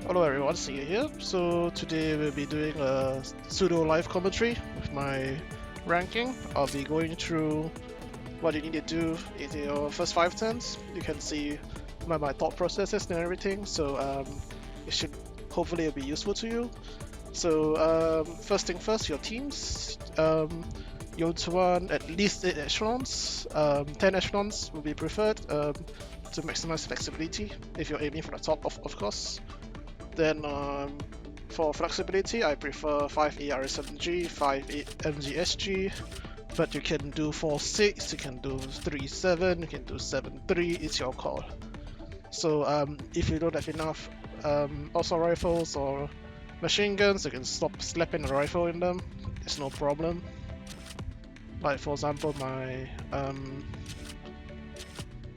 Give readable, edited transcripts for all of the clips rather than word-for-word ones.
Hello everyone, Ceia here. So today we'll be doing a pseudo live commentary with my ranking. I'll be going through what you need to do in your first 5 turns. You can see my thought processes and everything, so it should hopefully be useful to you. So first thing first, your teams. You want at least 8 echelons. 10 echelons will be preferred to maximize flexibility if you're aiming for the top, of course. Then for flexibility, I prefer 5 AR7G, 5 MGSG, but you can do 4.6, you can do 3.7, you can do 7.3, it's your call. So if you don't have enough assault rifles or machine guns, you can stop slapping a rifle in them, it's no problem. Like for example my,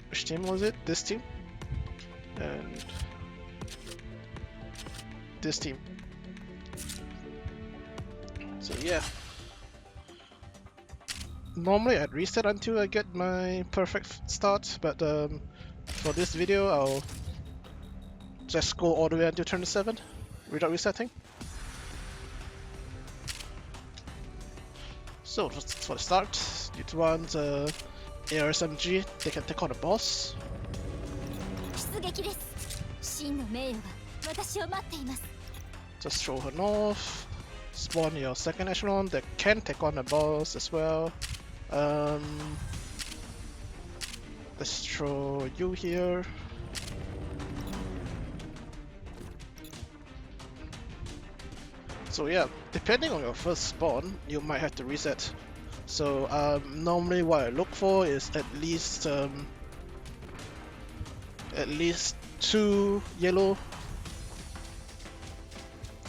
which team was it? This team? And this team. So yeah. Normally I'd reset until I get my perfect start, but for this video I'll just go all the way until turn 7 without resetting. So for the start, you want AR-SMG, they can take on a boss. Just throw her north, spawn your second echelon that can take on a boss as well. Let's throw you here. So yeah, depending on your first spawn, you might have to reset. So normally what I look for is at least 2 yellow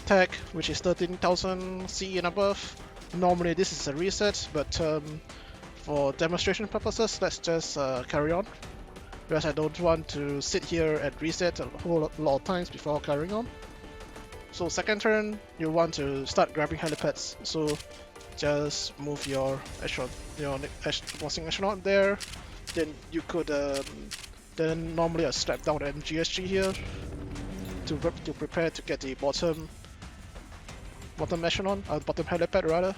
tag, which is 13,000 CE and above. Normally this is a reset, but for demonstration purposes, let's just carry on, because I don't want to sit here and reset a whole lot of times before carrying on. So second turn, you want to start grabbing helipads, so just move your echelon, your bossing echelon there. Then you could then normally I strap down the MGSG here to prepare to get the bottom echelon, bottom helipad rather.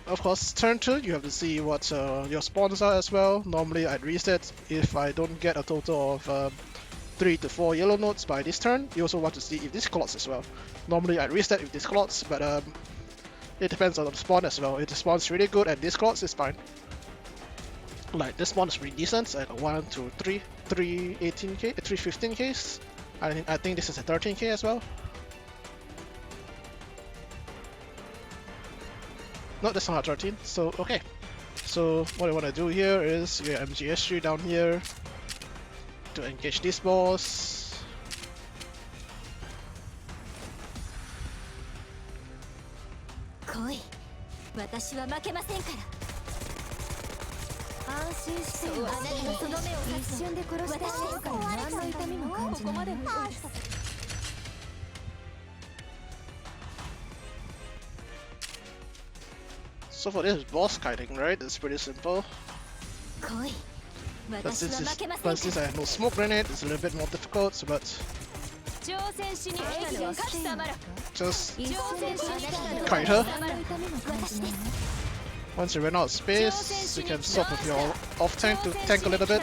Of course, turn 2, you have to see what your spawns are as well. Normally I'd reset if I don't get a total of 3 to 4 yellow nodes by this turn. You also want to see if this clots as well. Normally I'd reset if this clots, but it depends on the spawn as well. If the spawn's really good and this clots, it's fine. Like this spawn is pretty decent at 1, 2, 3, 318k, 315k. I think this is a 13k as well. No, that's not 13. So okay. So what I want to do here is get MGSG down here to engage this boss. So for this boss kiting, right, it's pretty simple. But since I have no smoke grenade, it's a little bit more difficult, but just kite her. Once you run out of space, you can swap with your off tank to tank a little bit.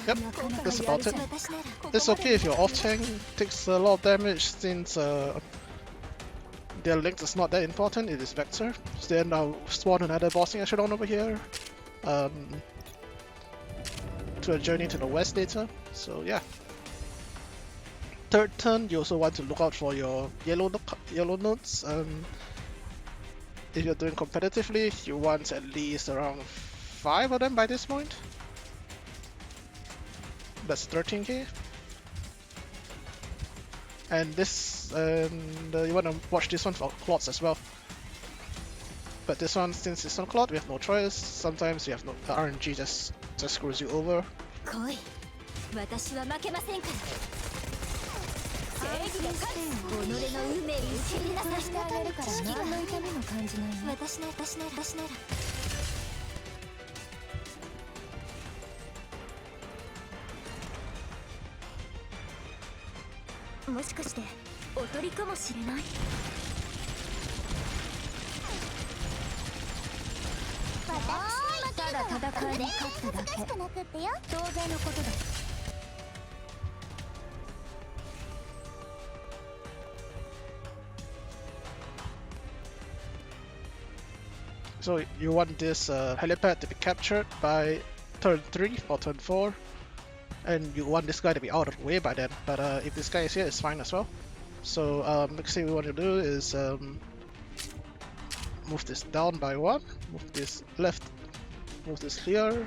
Yep, that's about it. It's okay if your off tank takes a lot of damage, since their length is not that important, it is vector. So then I'll spawn another bossing echelon over here to a journey to the west later. So yeah. Third turn, you also want to look out for your yellow nodes. If you're doing competitively, you want at least around 5 of them by this point. That's 13k. And this, you want to watch this one for clots as well. But this one, since it's on clot, we have no choice. Sometimes you have no, the RNG just screws you over. もしかしておとりかもしれない。ただ戦いに勝っただけ。当然のことだ。So you want this helipad to be captured by turn 3 or turn 4, and you want this guy to be out of the way by then, but if this guy is here, it's fine as well. So next thing we want to do is move this down by 1, move this left, move this here,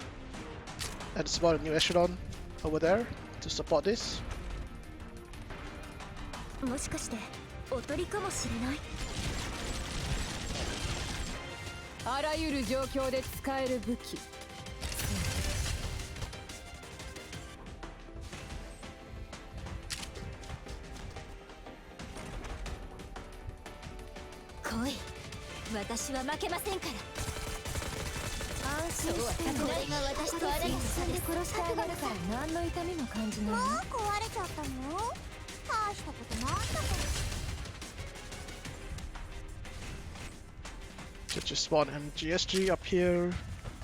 and spawn a new echelon over there to support this. もしかしておとりかもしれない。あらゆる状況で使える武器。来い、私は負けませんから。安心して、これが私とあらゆるさんで殺してあげるから何の痛みも感じない。もう壊れちゃったの？大したことないんだから。So just spawn MGSG up here,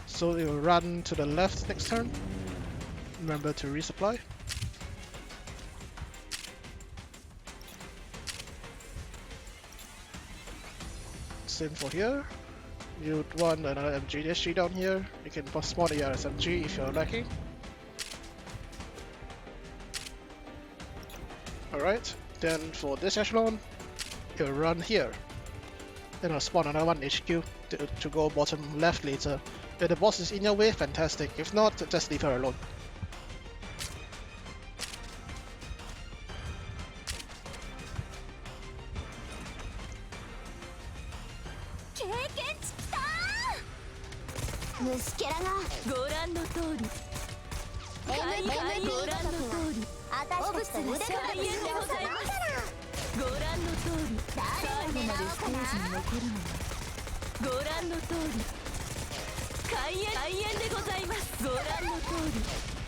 so it will run to the left next turn. Remember to resupply. Same for here. You'd want another MGSG down here. You can spawn the SMG if you're lacking. Alright, then for this echelon, you'll run here. Then I'll spawn another one HQ to go bottom left later. If the boss is in your way, fantastic. If not, just leave her alone.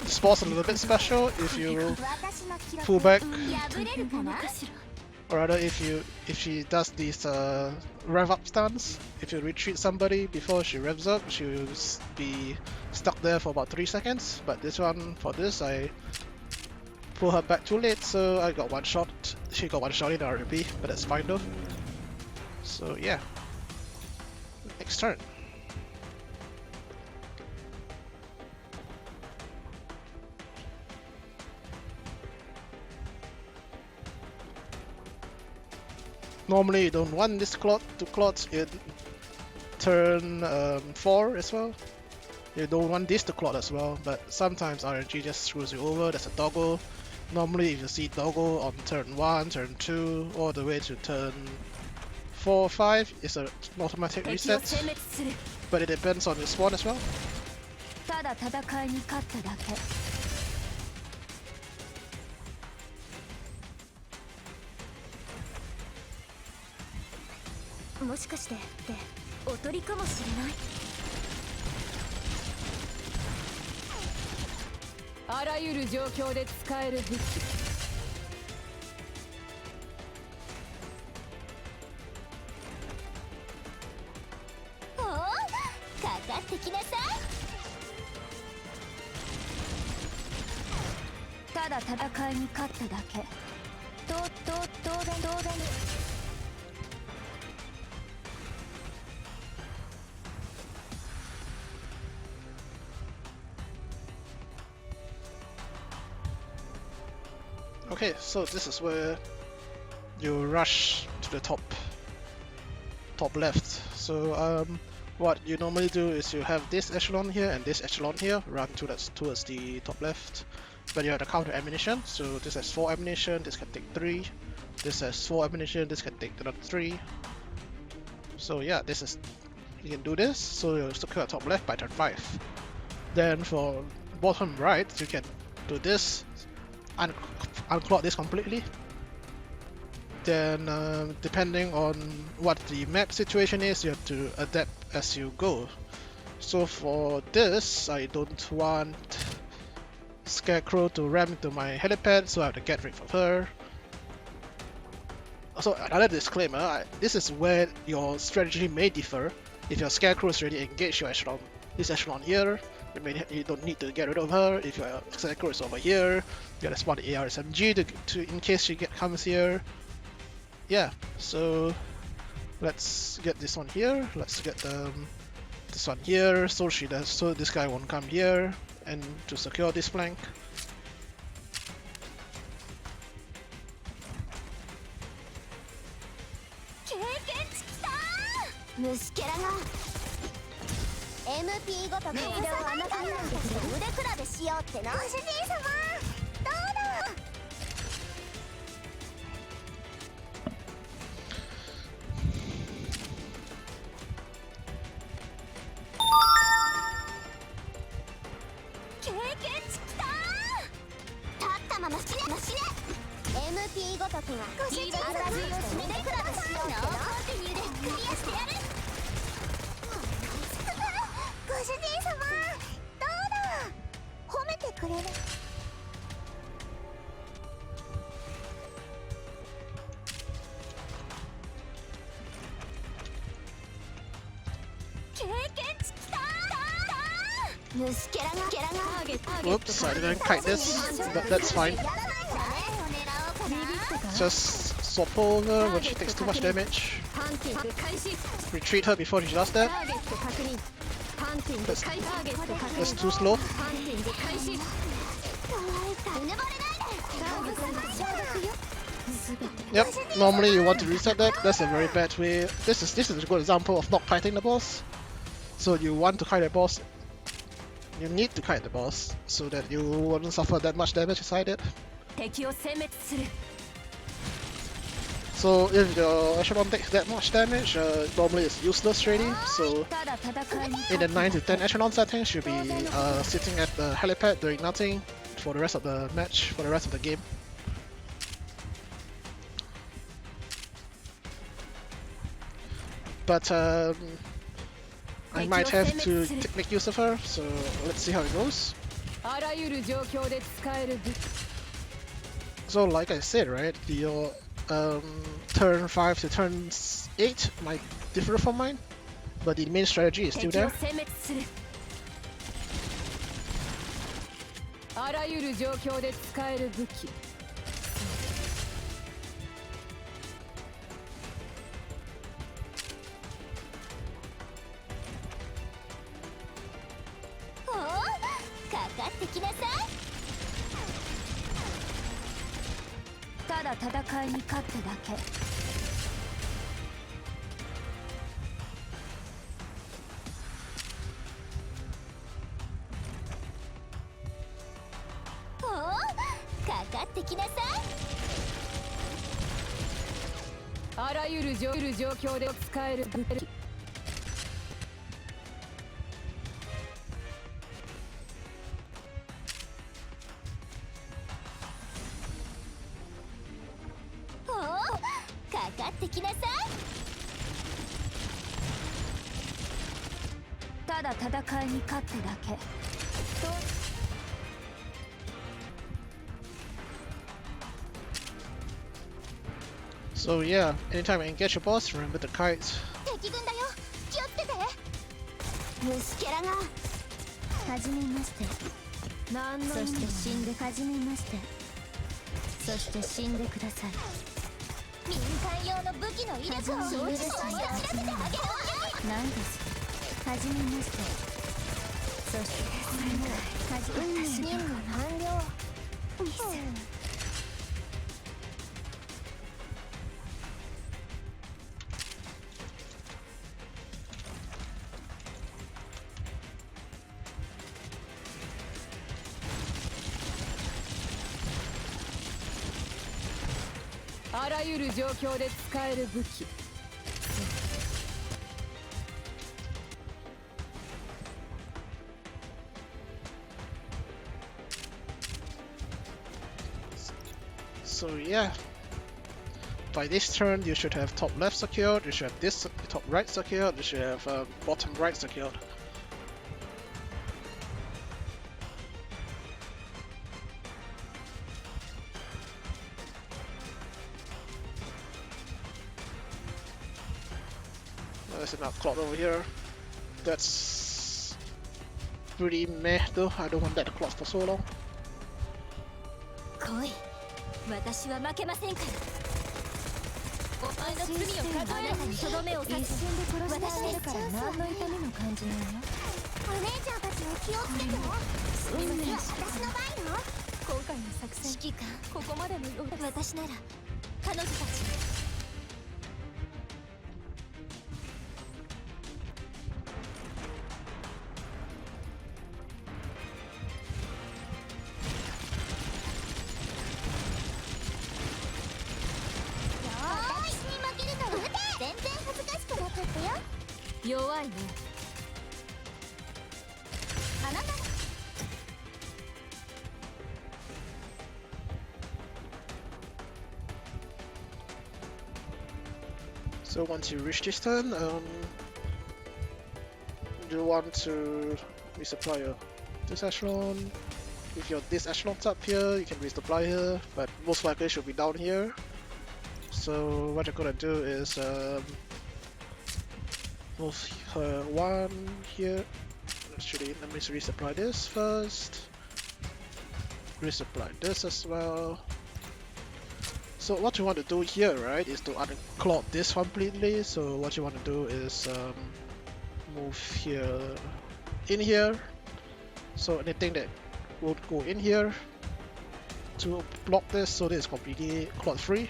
This boss is a little bit special if you pull back, or rather if she does these rev up stunts. If you retreat somebody before she revs up, she will be stuck there for about 3 seconds. But this one, for this, I pull her back too late, so I got one shot. She got one shot in the RP, but that's fine though. So yeah, next turn. Normally you don't want this clot to clot in turn 4 as well. You don't want this to clot as well, but sometimes RNG just screws you over. There's a toggle. Normally if you see toggle on turn 1, turn 2, all the way to turn 4 or 5, it's an automatic reset. But it depends on your spawn as well. Okay, so this is where you rush to the top left. So what you normally do is you have this echelon here and this echelon here, run towards the top left. But you have the counter ammunition, so this has 4 ammunition, this can take 3. This has 4 ammunition, this can take another 3. So yeah, you can do this, so you'll secure top left by turn 5. Then for bottom right, you can do this, unclog this completely, then depending on what the map situation is, you have to adapt as you go. So for this, I don't want Scarecrow to ram into my helipad, so I have to get rid of her. Also, another disclaimer, this is where your strategy may differ. If your Scarecrow is already engaged your echelon, this echelon here, you don't need to get rid of her. If your Scarecrow is over here, you gotta spawn the AR-SMG in case she comes here. Yeah, so let's get this one here. Let's get this one here, so this guy won't come here, and to secure this flank. MP ごとくメイドをあなたになんですよ。腕比べしようってな。ご主人様、どうだ。経験値きたー。立ったまま死ね。MP ごとくがご主人様、腕比べしようってな。コンティニューでクリアしてやる。ご主人様、どうだ。褒めてくれる。経験値きたー。虫ケラが Whoops, I didn't kite this, but that's fine. Just swap over when she takes too much damage. Retreat her before she does that. That's too slow. Yep, normally you want to reset that. That's a very bad way. This is a good example of not kiting the boss. So you want to kite the boss. You need to kite the boss so that you won't suffer that much damage inside it. So if your echelon takes that much damage, normally it's useless already. So in the 9 to 10 echelon settings, you'll be sitting at the helipad doing nothing for the rest of the match, for the rest of the game. But I might have to make use of her, so let's see how it goes. So like I said, right, your turn 5 to turn 8 might differ from mine, but the main strategy is still there. So yeah, anytime I engage a boss, remember the kites. 敵軍だよ。気をつけて。虫ケラが。はじめまして。そして死んで。はじめまして。そして死んでください。民間用の武器の威力を承知しました。知らせてあげるわ。なんです。はじめまして。そしてこれも始まったし。任務完了。あらゆる状況で使える武器。So yeah, by this turn you should have top left secured, you should have this top right secured, you should have bottom right secured. There's an outcloud over here. That's pretty meh though. I don't want that to clock for so long. 来い。私は負けませんから。お前の罪を数えるにとどめを刺す。一瞬で殺してあげるから何の痛みも感じないよ。お姉ちゃんたちも気をつけてよ。次は私の番よ。今回の作戦指揮官ここまでのようです。私なら彼女たち。弱いね。あなた。So once you reach this turn, you want to resupply this echelon. If you're this echelon's up here, you can resupply here, but most likely it should be down here. So what you're gonna do is move one here. Actually, let me resupply this first. Resupply this as well. So what you want to do here, right, is to unclog this completely. So what you want to do is move here, in here. So anything that would go in here to block this, so this is completely clog free.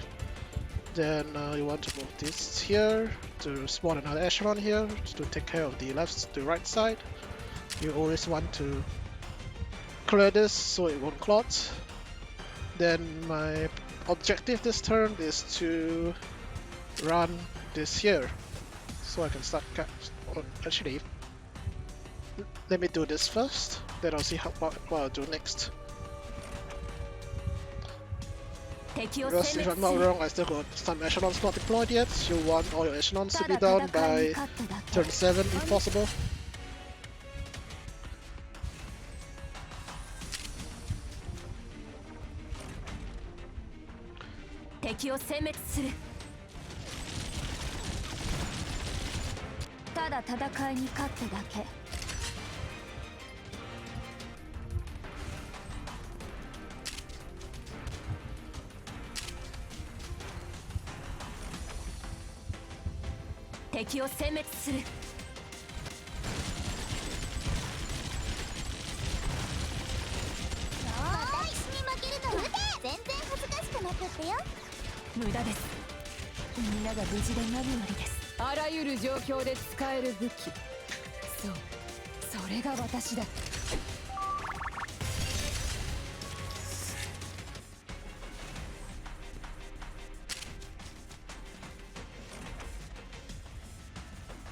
Then you want to move this here to spawn another echelon here to take care of the left to right side. You always want to clear this so it won't clot. Then my objective this turn is to run this here so I can start actually let me do this first, then I'll see what I'll do next. Because if I'm not wrong, I still got some echelons not deployed yet. You want all your echelons to be done by turn 7 if possible.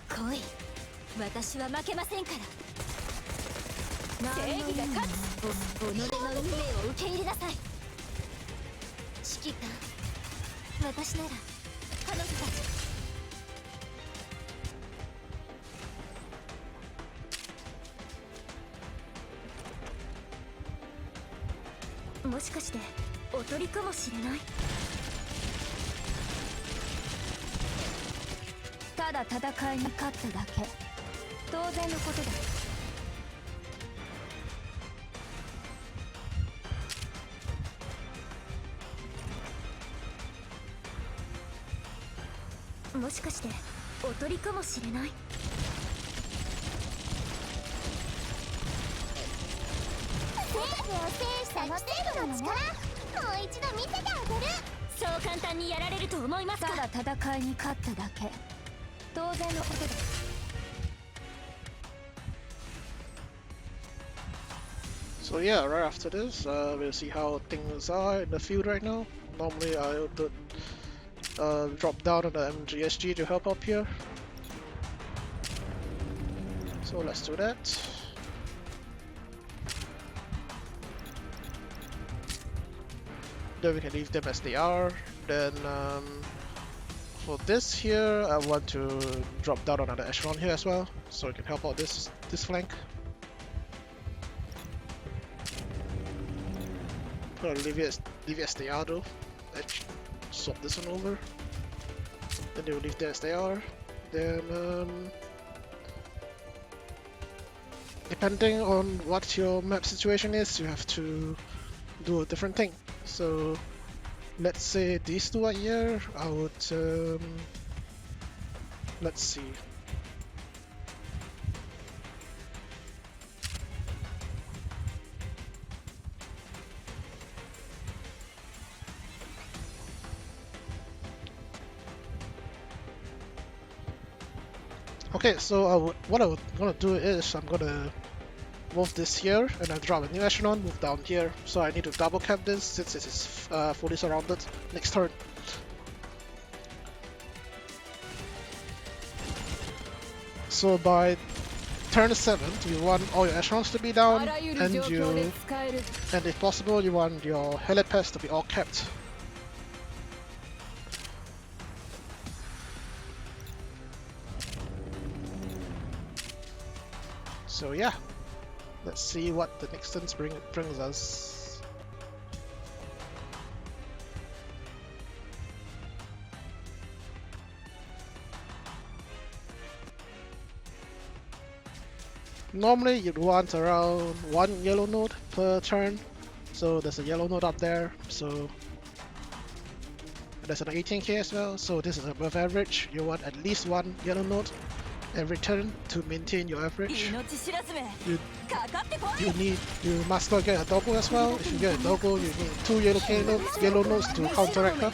来い。私は負けませんから。正義が勝つ。己の運命を受け入れなさい。指揮官、私なら彼女たち。もしかしておとりかもしれない。ただ戦いに勝っただけ。当然のことだ。もしかしておとりかもしれない。正義を制したの正義の力、もう一度見せてあげる。そう簡単にやられると思いますか。ただ戦いに勝っただけ。当然のことだ。So yeah, right after this, we'll see how things are in the field right now. Normally I would drop down on the MGSG to help up here. So let's do that. Then we can leave them as they are. Then For this here, I want to drop down another echelon here as well, so it can help out this flank. Put a Livia Steado. Let's swap this one over. Then they will leave there as they are. Then, depending on what your map situation is, you have to do a different thing. So, let's say these two are here. I would, let's see. Okay, so what I'm gonna do is I'm gonna move this here and then drop a new echelon, move down here. So I need to double cap this since it is fully surrounded next turn. So by turn 7, you want all your echelons to be down, and if possible, you want your helipads to be all kept. So yeah, let's see what the next turn brings us. Normally you'd want around 1 yellow node per turn, so there's a yellow node up there, so there's an 18k as well, so this is above average. You want at least 1 yellow node every turn to maintain your average. You must not get a double as well. If you get a double, you need 2 yellow nodes to counteract her.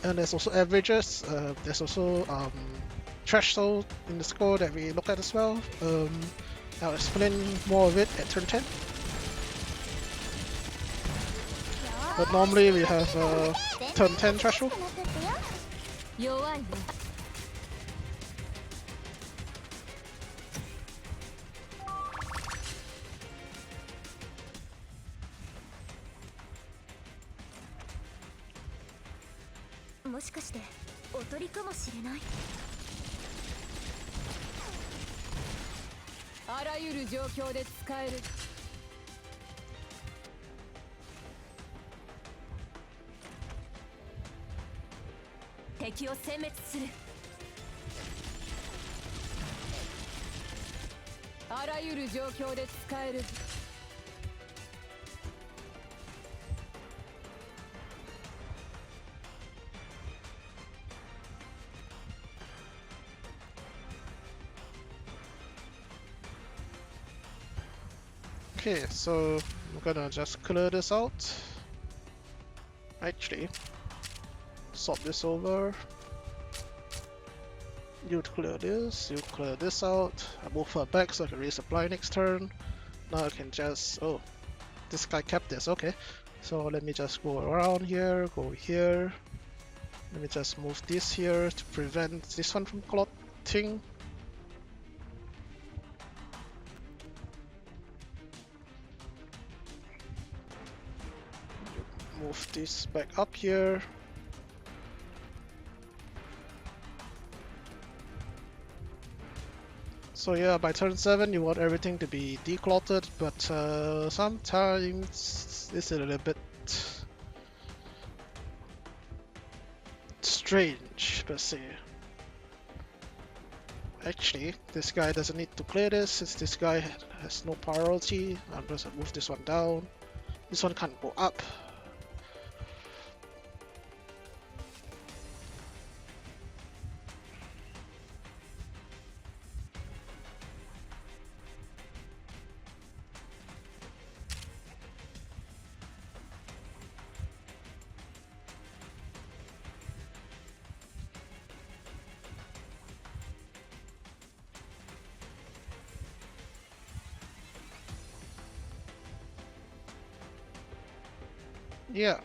And there's also averages. There's also threshold in the score that we look at as well. I'll explain more of it at turn 10. But normally we have turn 10 threshold. Okay, so I'm gonna just clear this out. Actually, swap this over. You clear this out. I move her back so I can resupply next turn. Now I can just, oh, this guy kept this, okay. So let me just go around here, go here. Let me just move this here to prevent this one from clotting. Move this back up here. So yeah, by turn 7 you want everything to be declotted, but sometimes it's a little bit strange per se. Actually, this guy doesn't need to clear this since this guy has no priority. I'm just gonna move this one down. This one can't go up. Yeah.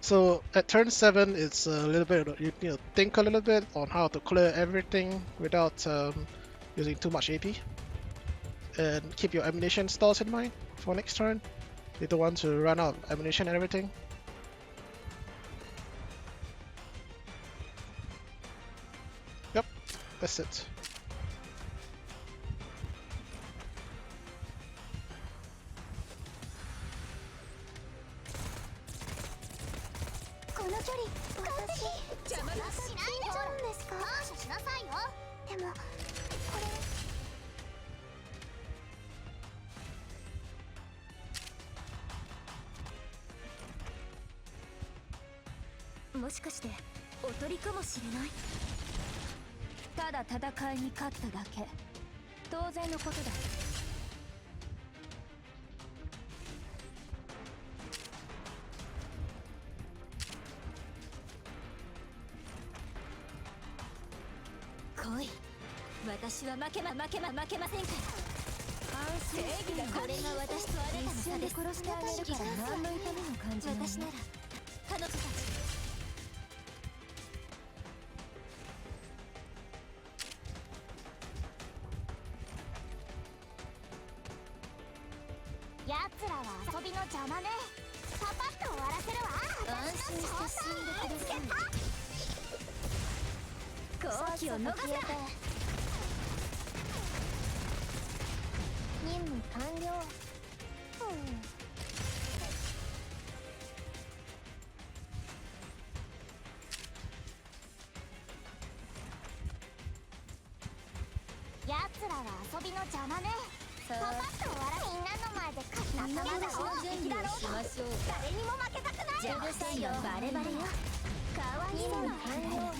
So at turn 7, it's a little bit, you need to think a little bit on how to clear everything without using too much AP. And keep your ammunition stores in mind for next turn. They don't want to run out of ammunition and everything. Yep, that's it.もしかしておとりかもしれない。ただ戦いに勝っただけ。当然のことだ。来い。私は負けませんから。正義がこれが私とあなたの差で殺してあげるから何の痛みも感じない。私なら彼女たち奴らは遊びの邪魔ね。パパッと終わらせるわ。安心して死んでください。好機を逃すな。任務完了。奴らは遊びの邪魔ね。パパッと終わらみんなの前で仲間だろう。敵だろうと誰にも負けたくない。うるさいよバレバレよ。かわいそうな反応。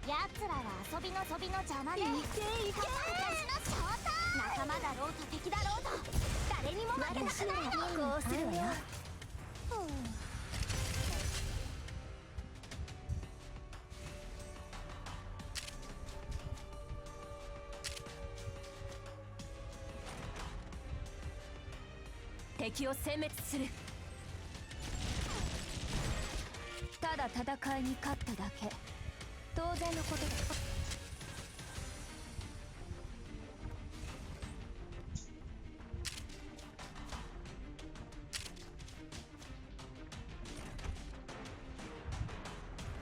奴らは遊びの邪魔ね。私の正体。仲間だろうと敵だろうと誰にも負けたくない。こうするわよ。敵を殲滅する。ただ戦いに勝っただけ。当然のことだ。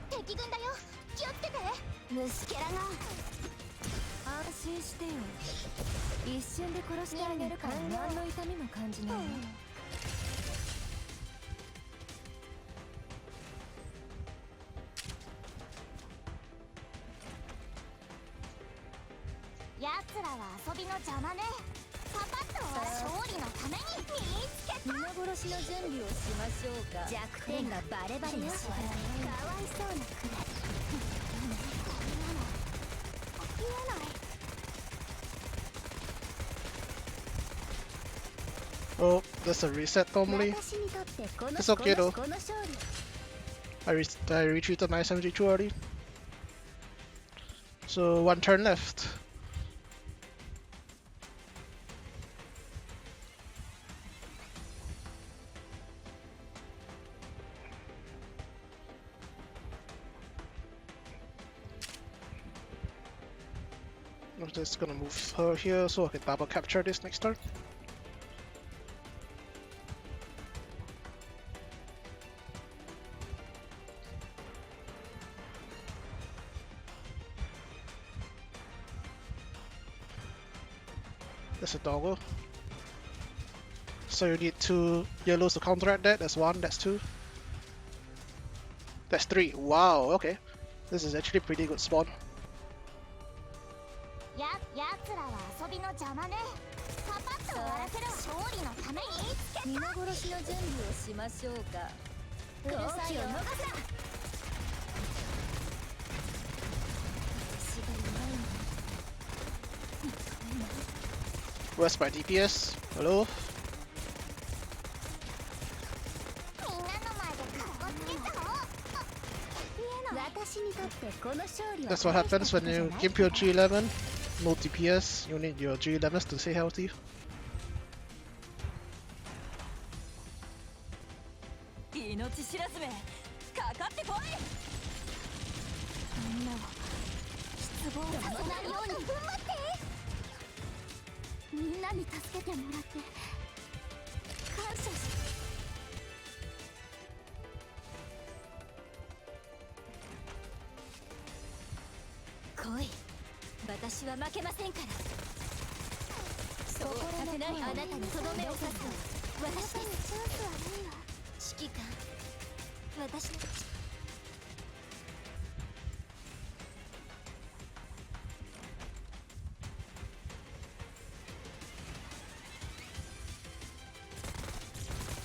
敵軍だよ。気をつけて。虫けらが。安心してよ。一瞬で殺してあげるから何の痛みも感じないよ。奴らは遊びの邪魔ね。パパッと勝利のために見つけた。皆殺しの準備をしましょうか。弱点がバレバレだしかわいそうなくらい。言えない。Oh, there's a reset normally. It's okay though. I retreated 972 already. So one turn left. I'm just gonna move her here so I can double capture this next turn. There's a doggo. So you need 2 yellows to counteract that. That's 1, that's 2. That's 3. Wow, okay. This is actually pretty good spawn. 奴らは遊びの邪魔ね。パパッと終わらせる勝利のために皆殺しの準備をしましょうか。うるさいよ。逃すな。Where's my DPS? Hello? That's what happens when you gimp your G11. No DPS, you need your G11s to stay healthy. 命知らずめかかってこい。みんなを失望させないように踏ん張って。みんなに助けてもらって感謝し。来い、私は負けませんから。そうさせない。あなたにとどめを刺すのは私です。チャンスはないわ。指揮官、私の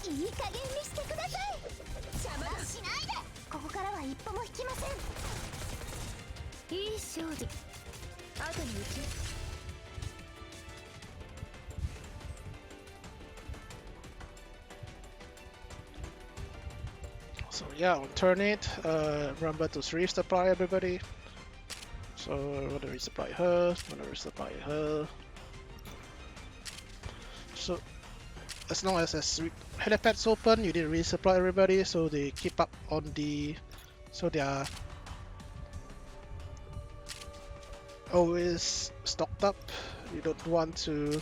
いい加減にしてください。邪魔しないで。ここからは一歩も引きません。いい勝利。後に打ち。So yeah, on turn 8, remember to resupply everybody. So I'm gonna resupply her, I'm gonna resupply her. So as long as there's helipads open, you need to resupply everybody so they keep up on the... so they are always stocked up. You don't want to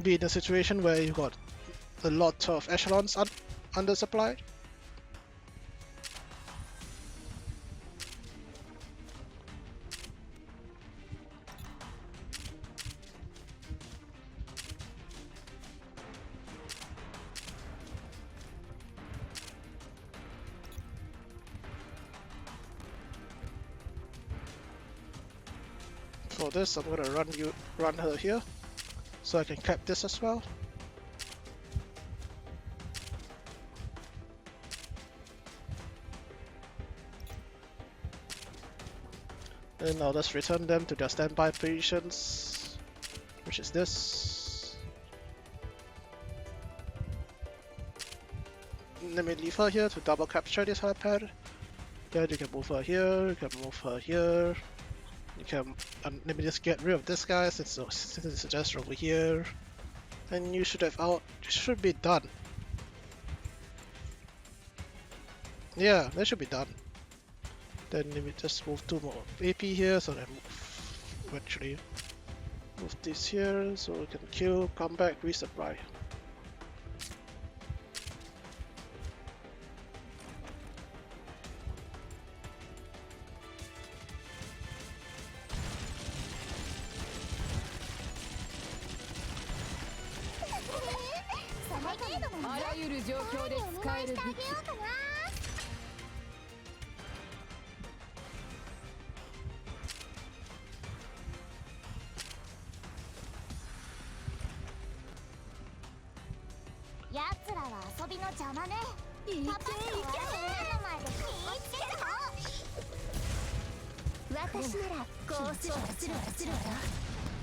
be in a situation where you got a lot of echelons undersupplied. For this, I'm gonna run her here, so I can cap this as well. Then I'll just return them to their standby positions, which is this. Let me leave her here to double capture this helipad. Then you can move her here, you can move her here. You can, let me just get rid of this guy since it's just over here. And you should be done. Yeah, that should be done. Then let me just move 2 more AP here, so then eventually move this here, so we can kill, come back, resupply.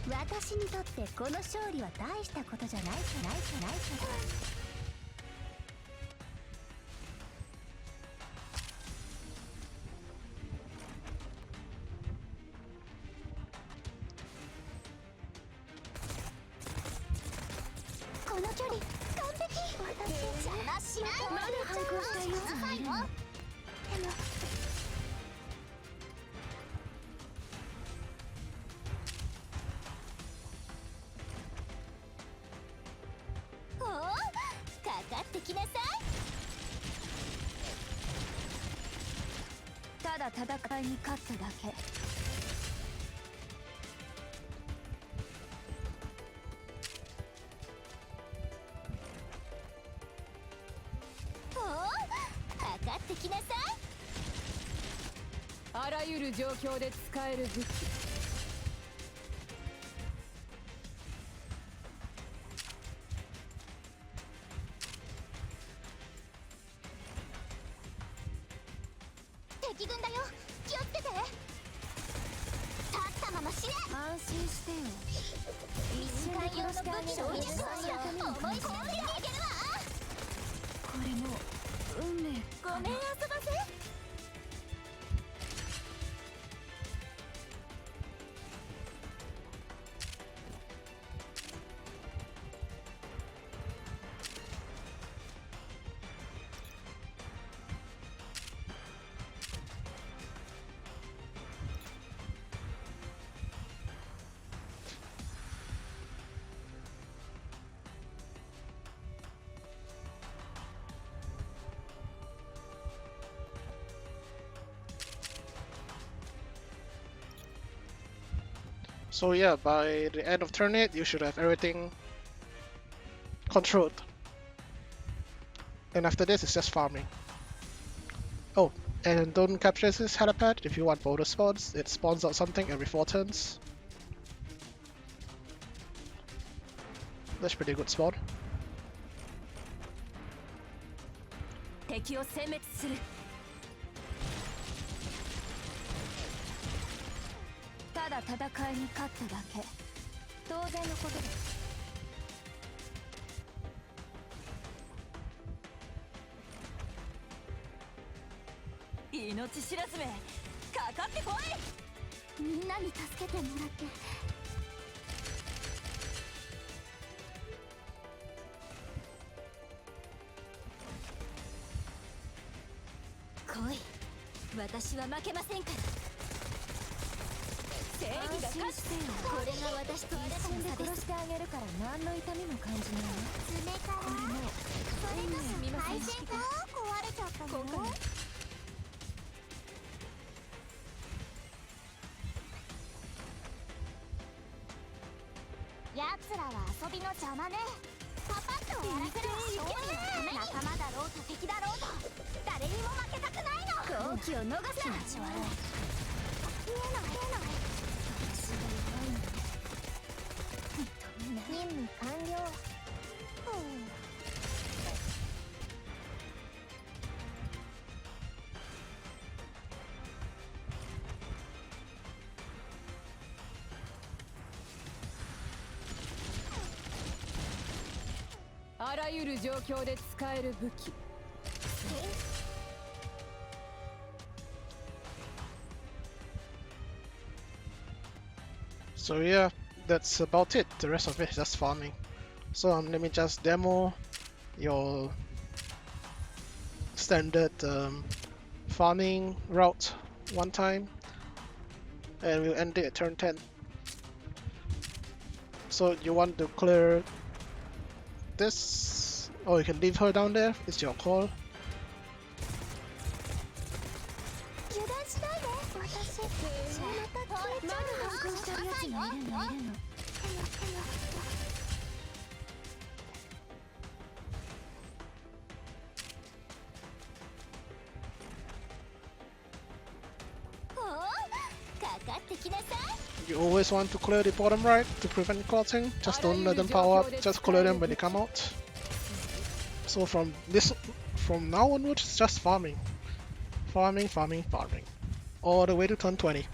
私にとってこの勝利は大したことじゃないじゃないじゃないじゃない。この距離完璧。私邪魔しない。まだ反抗したいやつがいるの。でもただ戦いに勝っただけ。おお、かかってきなさい。あらゆる状況で使える武器。敵軍だよ、気をつけて。立ったまま死ね。安心してよ。民間用の武器の技術を思い知らせてあげるわ。これも運命。ごめん遊ばせ。So yeah, by the end of turn 8, you should have everything controlled. And after this, it's just farming. Oh, and don't capture this helipad if you want bonus spawns. It spawns out something every 4 turns. That's pretty good spawn. 敵を殲滅する。ただ戦いに勝っただけ。当然のことです。命知らずめ、かかってこい。みんなに助けてもらって。来い。私は負けませんから。正義が勝つ。これが私とあなたの差です。殺してあげるから何の痛みも感じないわ。爪から。これもそれとも配線が壊れちゃったの？今回奴らは遊びの邪魔ね。パパッとやらせる。勝利のために仲間だろうと敵だろうと誰にも負けたくないの。好機を逃すな。言えない私が弱いのね。認めない。任務完了。あらゆる状況で使える武器。So yeah, that's about it. The rest of it is just farming. So let me just demo your standard farming route one time, and we'll end it at turn 10. So you want to clear this, or you can leave her down there. It's your call. You always want to clear the bottom right to prevent clotting. Just don't let them power up. Just clear them when they come out. So from now onwards, it's just farming, farming, farming, farming, all the way to turn 20.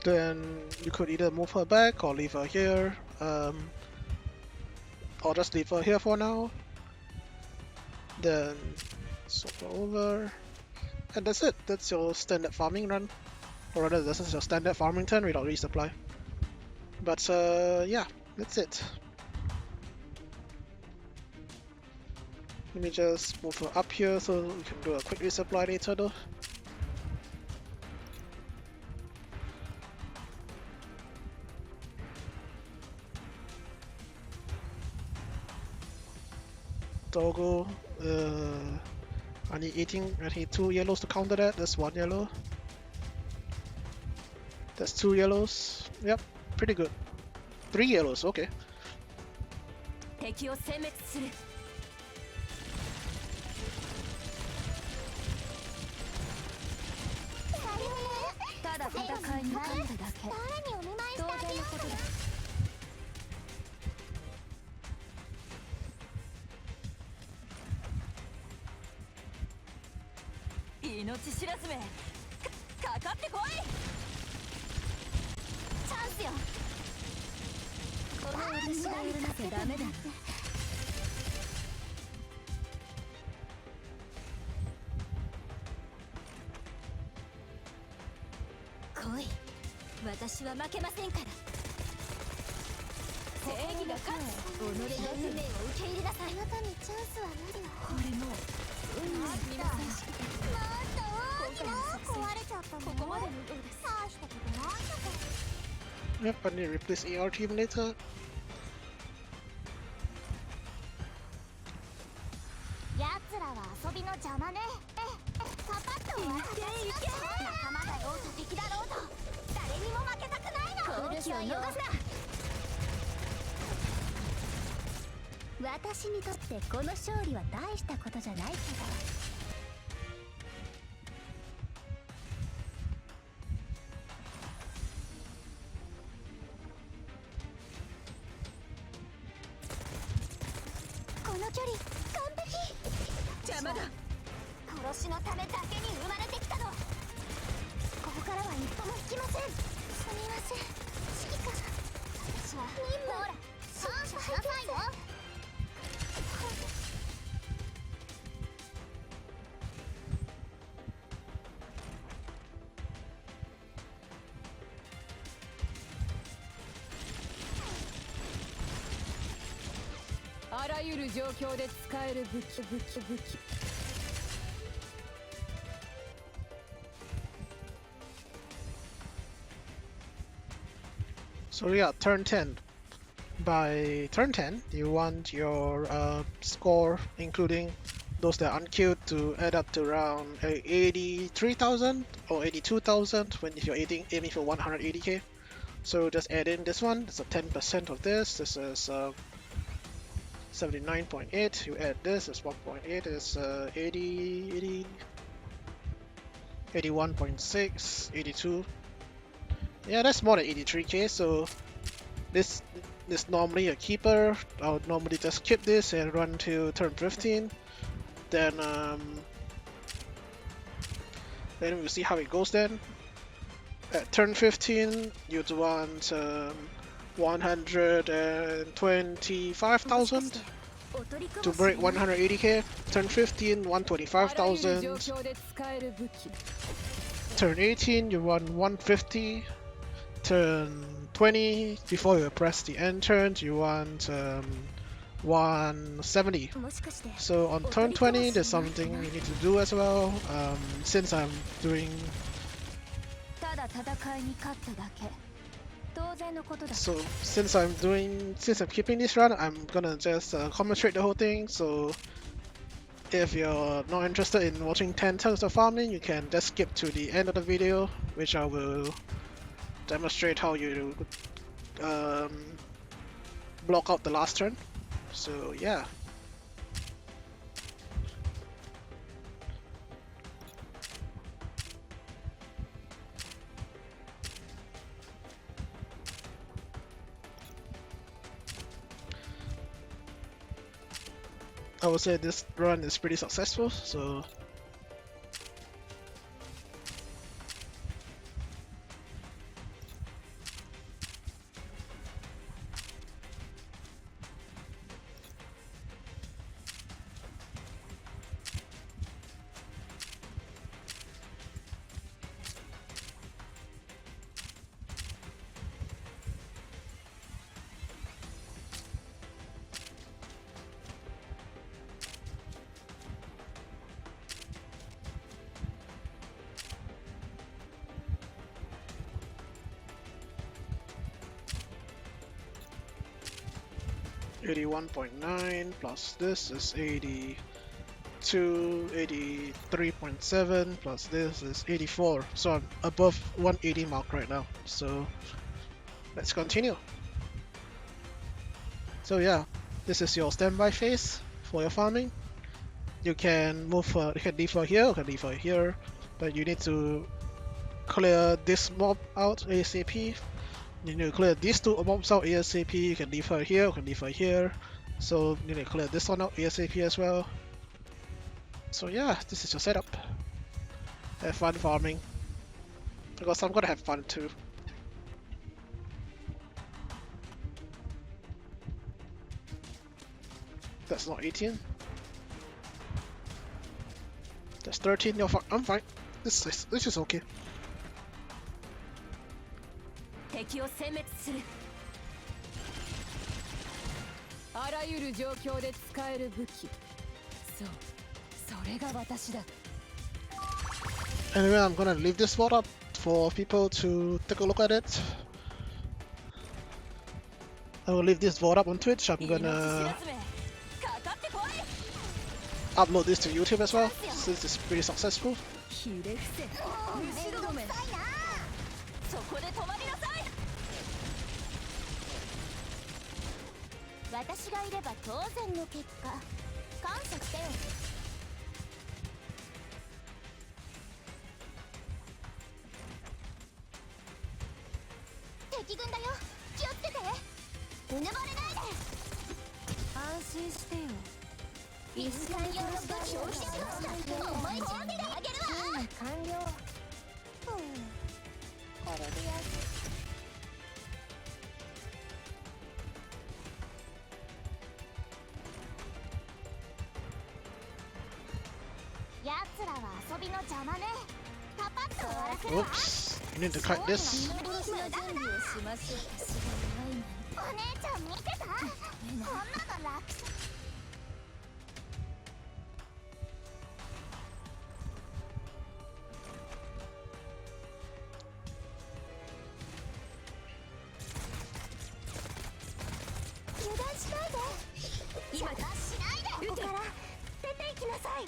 Then you could either move her back or leave her here, or just leave her here for now. Then swap her over, and that's it. That's your standard farming run, or rather, this is your standard farming turn without resupply. But yeah, that's it. Let me just move her up here so we can do a quick resupply later though. Toggle, I need 2 yellows to counter that. That's 1 yellow. That's 2 yellows. Yep, pretty good. 3 yellows, okay. 命知らずめかかってこい。チャンスよ。この私が許なきゃダメだ。来い。私は負けませんから。正義が勝つ。己の運命を受け入れなさい。あなたにチャンスは無理よ。これも運命すみません。もっと大きな壊れちゃったの。ここまでのようです。大したことないんだから。Yep, I need to replace AR team later. 奴らは遊びの邪魔ね。パパッと終わらせなさい。仲間だろうと敵だろうと誰にも負けたくないの。好機を逃すな。私にとってこの勝利は大したことじゃないけど。この距離完璧。邪魔だ。殺しのためだけに生まれてきたの。ここからは一歩も引きません。すみません指揮官。私は任務。ほら感謝しなさいよ。あらゆる状況で使える武器。 So yeah, turn 10. By turn 10, you want your score, including those that are unkilled, to add up to around 83,000 or 82,000 when if you're aiming for 180k. So just add in this one. It's a 10% of this. This is 79.8. You add this. It's 1.8. It's 80, 81.6, 82. Yeah, that's more than 83k. So this is normally a keeper. I would normally just keep this and run to turn 15. Then we'll see how it goes then. At turn 15, you'd want 125,000 to break 180k. Turn 15, 125,000. Turn 18, you want 150. Turn 20, before you press the end turn, you want 170. So on turn 20, there's something you need to do as well. Since I'm doing... So since I'm keeping this run, I'm gonna just commentate the whole thing. So if you're not interested in watching 10 turns of farming, you can just skip to the end of the video, which I will demonstrate how you block out the last turn. So yeah. I would say this run is pretty successful, so 81.9 plus this is 82, 83.7 plus this is 84. So I'm above 180 mark right now. So let's continue. So yeah, this is your standby phase for your farming. You can move, you can defer here, you can defer here, but you need to clear this mob out ASAP. You need to clear these two mobs out ASAP. You can defer here, you can defer here. So you need to clear this one out ASAP as well. So yeah, this is your setup. Have fun farming. Because I'm gonna have fun too. That's not 18. That's 13. No, I'm fine. This is okay. 敵を殲滅する。あらゆる状況で使える武器。そう、それが私だ。 Anyway, I'm gonna leave this mod up for people to take a look at it. I will leave this VOD up on Twitch. I'm gonna upload this to YouTube as well, since it's pretty successful. ひれ伏せ。後ろめ。そこで止まりなさい。私がいれば当然の結果。感謝してよ。敵軍だよ。気をつけて。うぬぼれないで。安心してよ。一瞬よろしくお願いします。思い知ってあげるわ。完了。これでやる。やつらは遊びの邪魔ね。パパッと終わらせるわ。 Oops, you need to cut this. お姉ちゃん見てた？こんなの楽勝。油断しないで。今しないで。ここから出て行きなさい。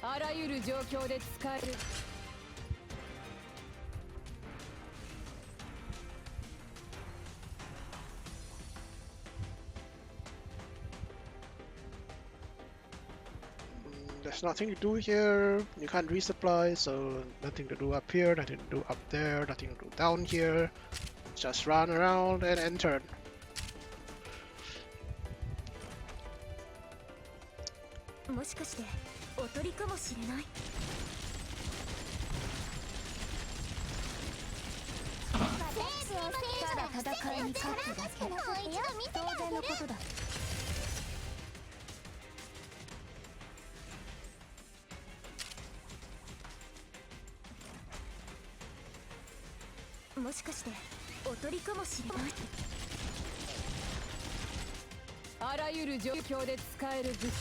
あらゆる状況で使える。There's nothing to do here. You can't resupply, so nothing to do up here, nothing to do up there, nothing to do down here. Just run around and enter. もしかしておとりかもしれない。ただ戦いに勝っただけ。当然のことだ。もしかしておとりかもしれない。あらゆる状況で使える武器。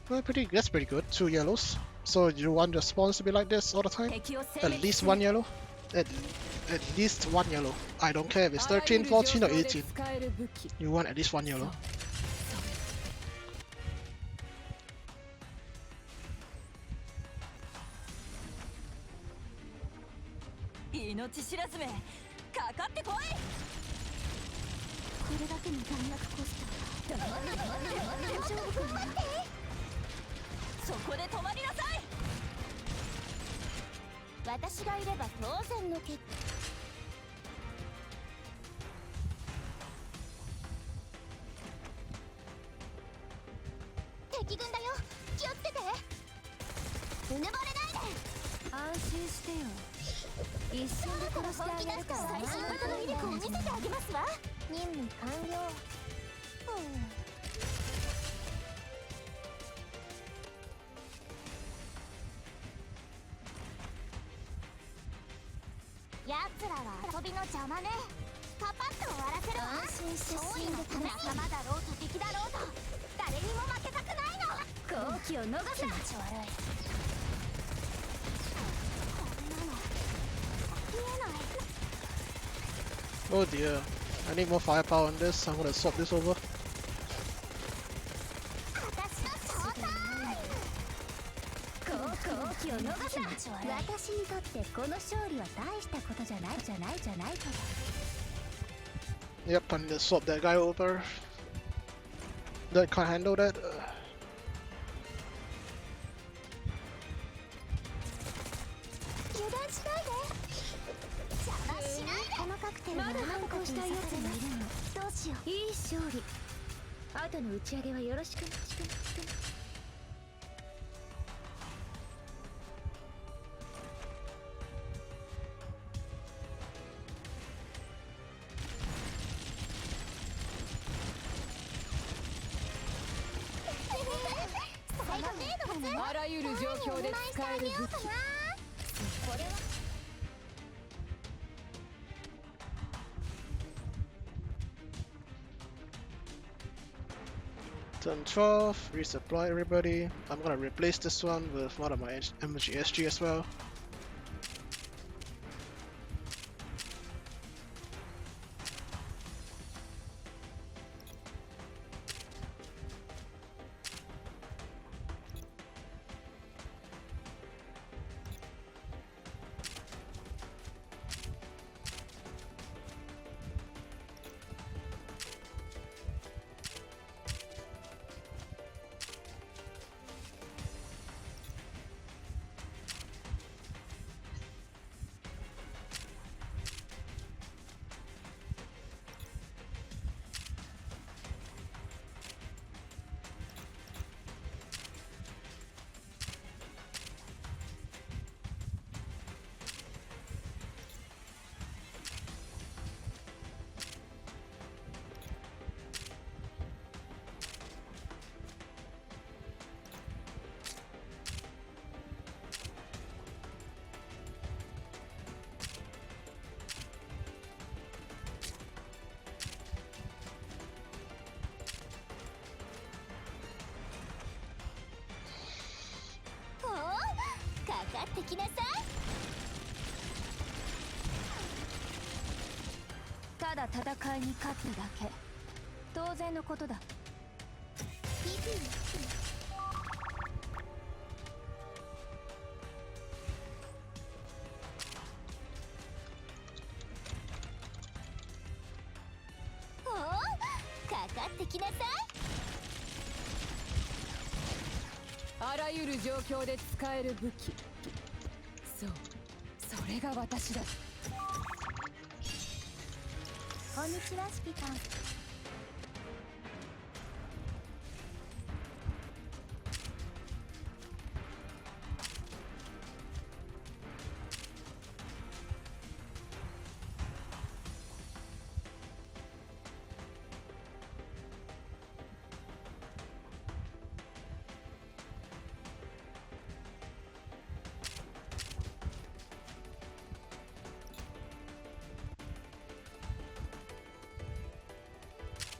Well, that's pretty good. 2 yellows. So you want your spawns to be like this all the time? At least 1 yellow? At least 1 yellow. I don't care if it's 13, 14 or 18. You want at least 1 yellow. 命知らずめ、かかってこい。これだけの弾薬コスト。大丈夫かな。そこで止まりなさい。私がいれば当然の結果。敵軍だよ。気をつけて。うぬぼれないで。安心してよ。一瞬で殺してあげるから。最新型の威力を見せてあげますわ。任務完了。やつらは遊びの邪魔ね。パパッと終わらせるわ。安心して勝利のため。様だろうと敵だろうと誰にも負けたくないの。好機を逃す。気持ち悪い。こんなの Oh dear. I need more firepower on this. I'm gonna swap this over. 好機を逃さ私にとってこの勝利は大したことじゃないけど Yep, I need to swap that guy over. That can't handle that. 油断しないで邪魔しないでこのカクテルまだ反抗したいやつがいるのどうしよういい勝利後の打ち上げはよろしくな あらゆる状況で使える武器。これは Turn 12, resupply everybody. I'm gonna replace this one with one of my MGSG as well.ただ戦いに勝つだけ当然のことだ あらゆる状況で使える武器。そう、それが私だ。こんにちは、指揮官。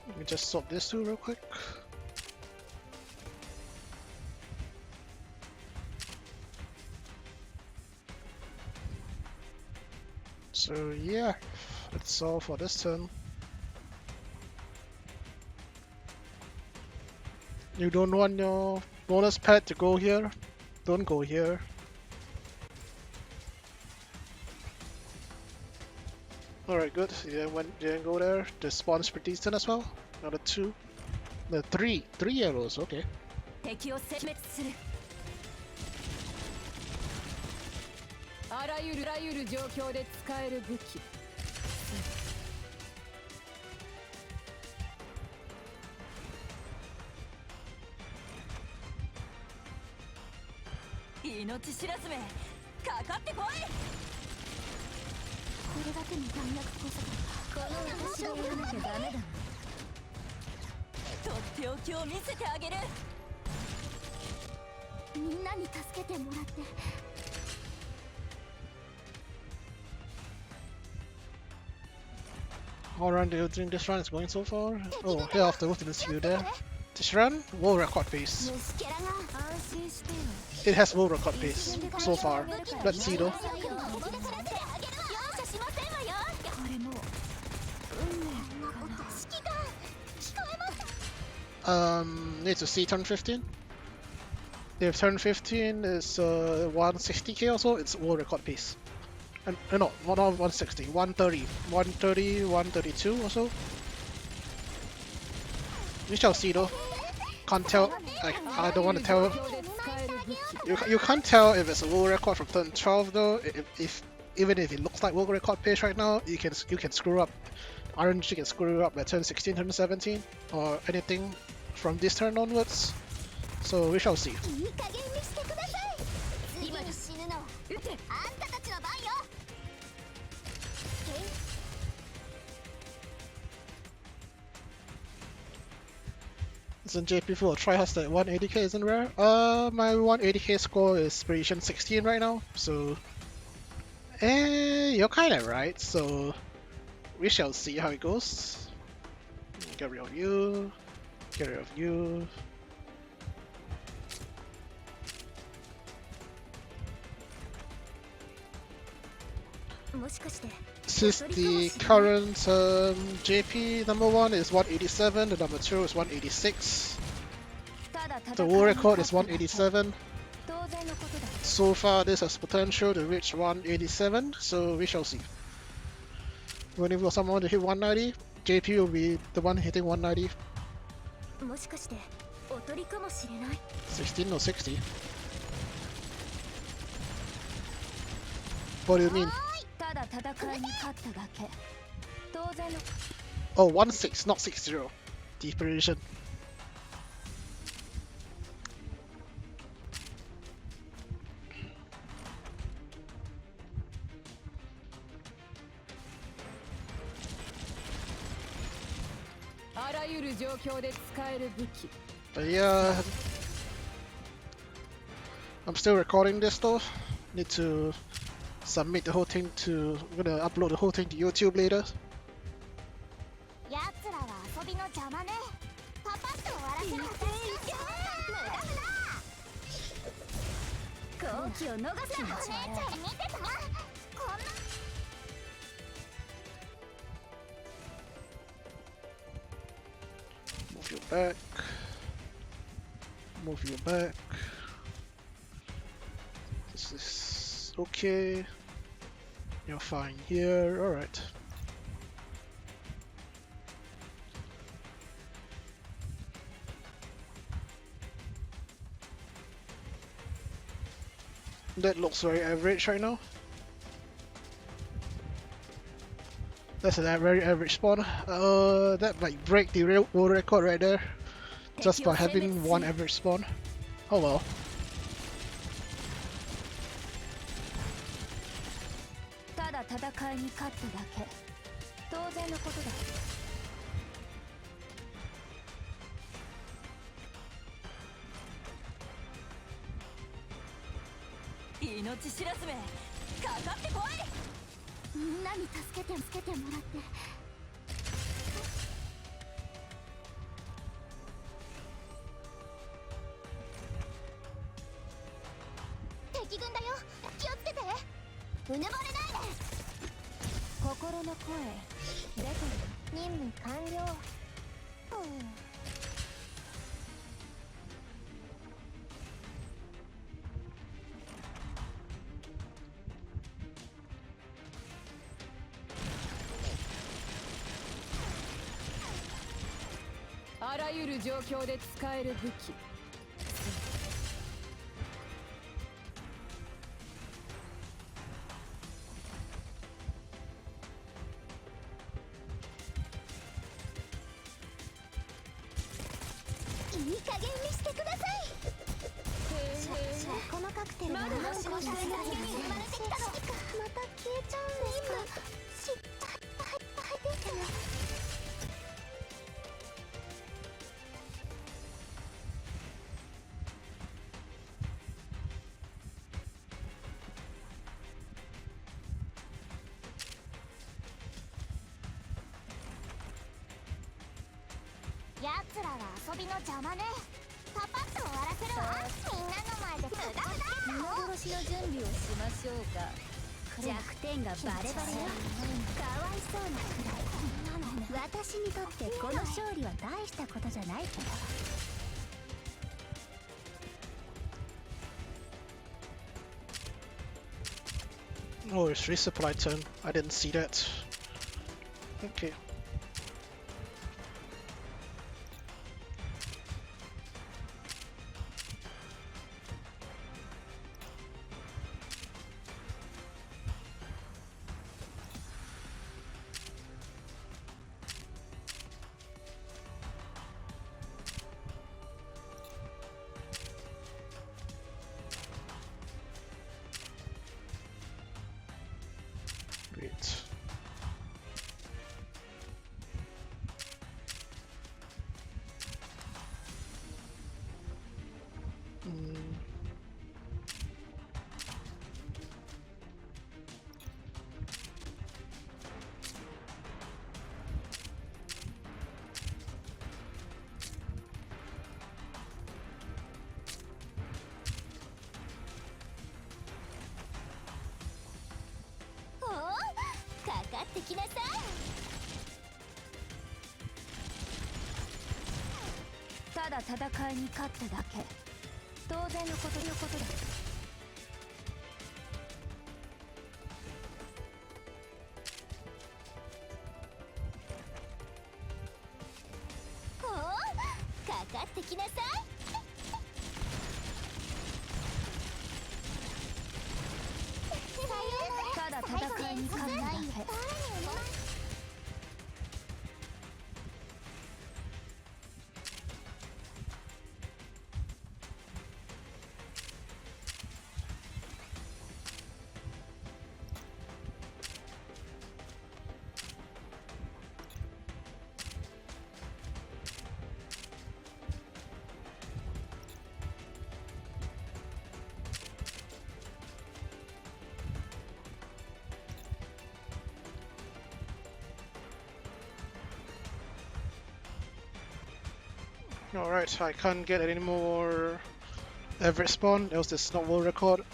Let me just swap this two real quick. So yeah, that's all for this turn. You don't want your bonus pad to go here? Don't go here. Alright, good. You didn't go there. The spawn's pretty decent as well. Another two. No, three arrows, okay. 敵を殲滅する あらゆる状況で使える武器。命知らずめかかってこいこれだけの弾薬こそこの私がやらなきゃダメだとっておきを見せてあげるみんなに助けてもらって How run do you think this run is going so far? Oh, yeah, after go to the queue there. This run, world record pace. It has world record pace so far. Let's see though. Need to see turn 15. If turn 15 is 160k or so, it's world record pace. And no, not 160, 130, 130, 132 or so. We shall see though. Can't tell. Like, I don't want to tell. You can't tell if it's a world record from turn 12 though. If even if it looks like world record pace right now, you can screw up. RNG can screw up at turn 16, turn 17, or anything from this turn onwards. So we shall see. Isn't JP full of tryhards that 180k isn't rare? My 180k score is Precision 16 right now, so you're kinda right, so we shall see how it goes. Get rid of you, get rid of you. Since the current JP number 1 is 187, the number 2 is 186. The world record is 187. So far this has potential to reach 187, so we shall see. When if someone to hit 190, JP will be the one hitting 190. 16 or 60? What do you mean? Oh, 16, not 60. Depreciation. But yeah, I'm still recording this though. Need to submit the whole thing to. I'm gonna upload the whole thing to YouTube later. Move you back. Move you back. This is okay. You're fine here. Alright. That looks very average right now. That's a very average spawn. That might break the real world record right there. Just by having one average spawn. Oh well. 弱点がバレバレよ。かわいそうなくらい。私にとってこの勝利は大したことじゃないから。Oh, it's resupply turn. I didn't see that. Okay. Wait.ただ戦いに勝っただけ。当然のことだ。かかってきなさい。ただ戦いに勝っただけ。Alright, I can't get any more average spawn, else this is not world record.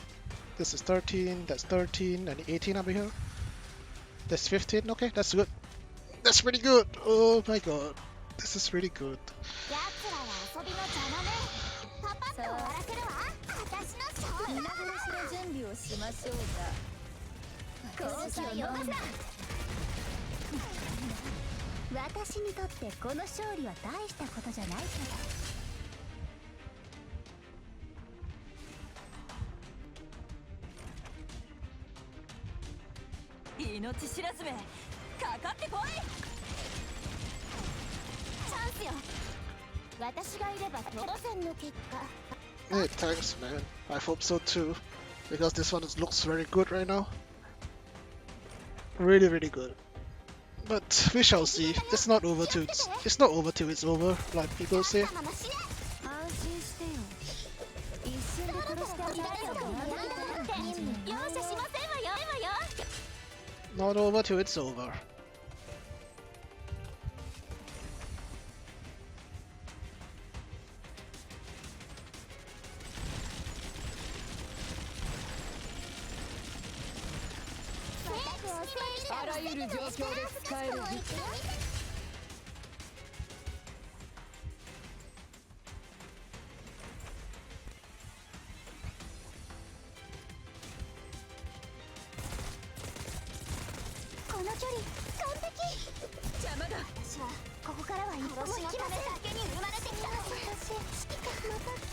This is 13, that's 13, and 18 over here. That's 15, okay, that's good. That's pretty good! Oh my god, this is really good. 私にとってこの勝利は大したことじゃないから。命知らずめ、かかってこい。チャンスよ。私がいれば当然の結果。Hey, thanks man. I hope so too. Because this one looks very good right now. Really, really good. But we shall see. It's not over till it's not over till it's over, like people say. Not over till it's over.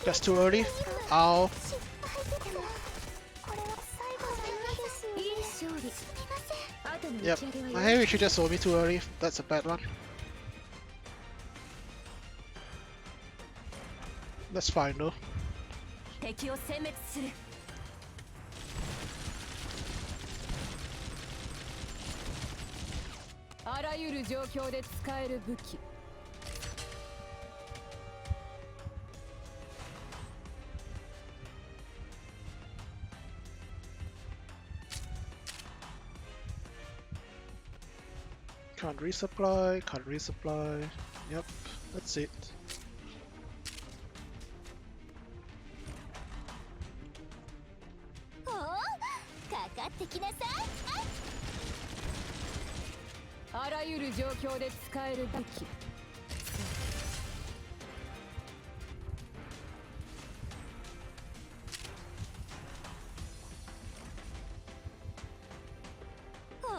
That's too early. Ow. Yep, I think she just saw me too early. That's a bad one. That's fine though. 敵を殲滅する。あらゆる状況で使える武器。Can't resupply, can't resupply. Yep, that's it. らゆる状況で使える武器。おお、か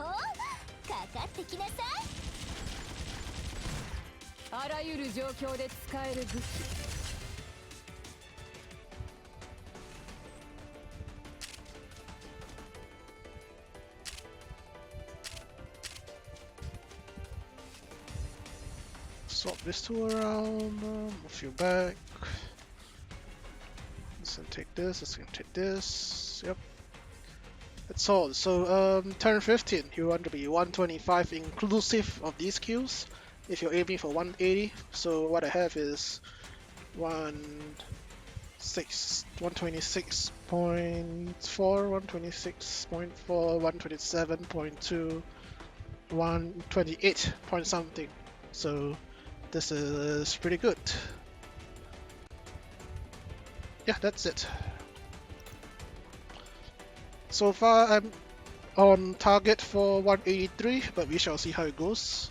かってきなさい。あらゆる状況で使える武器。Swap this two around, move you back. Let's gonna take this, let's gonna take this. Yep. That's all. So, turn 15, you want to be 125 inclusive of these kills. If you're aiming for 180, so what I have is 126.4, 126.4, 127.2, 128 point something. So this is pretty good. Yeah, that's it. So far I'm on target for 183, but we shall see how it goes.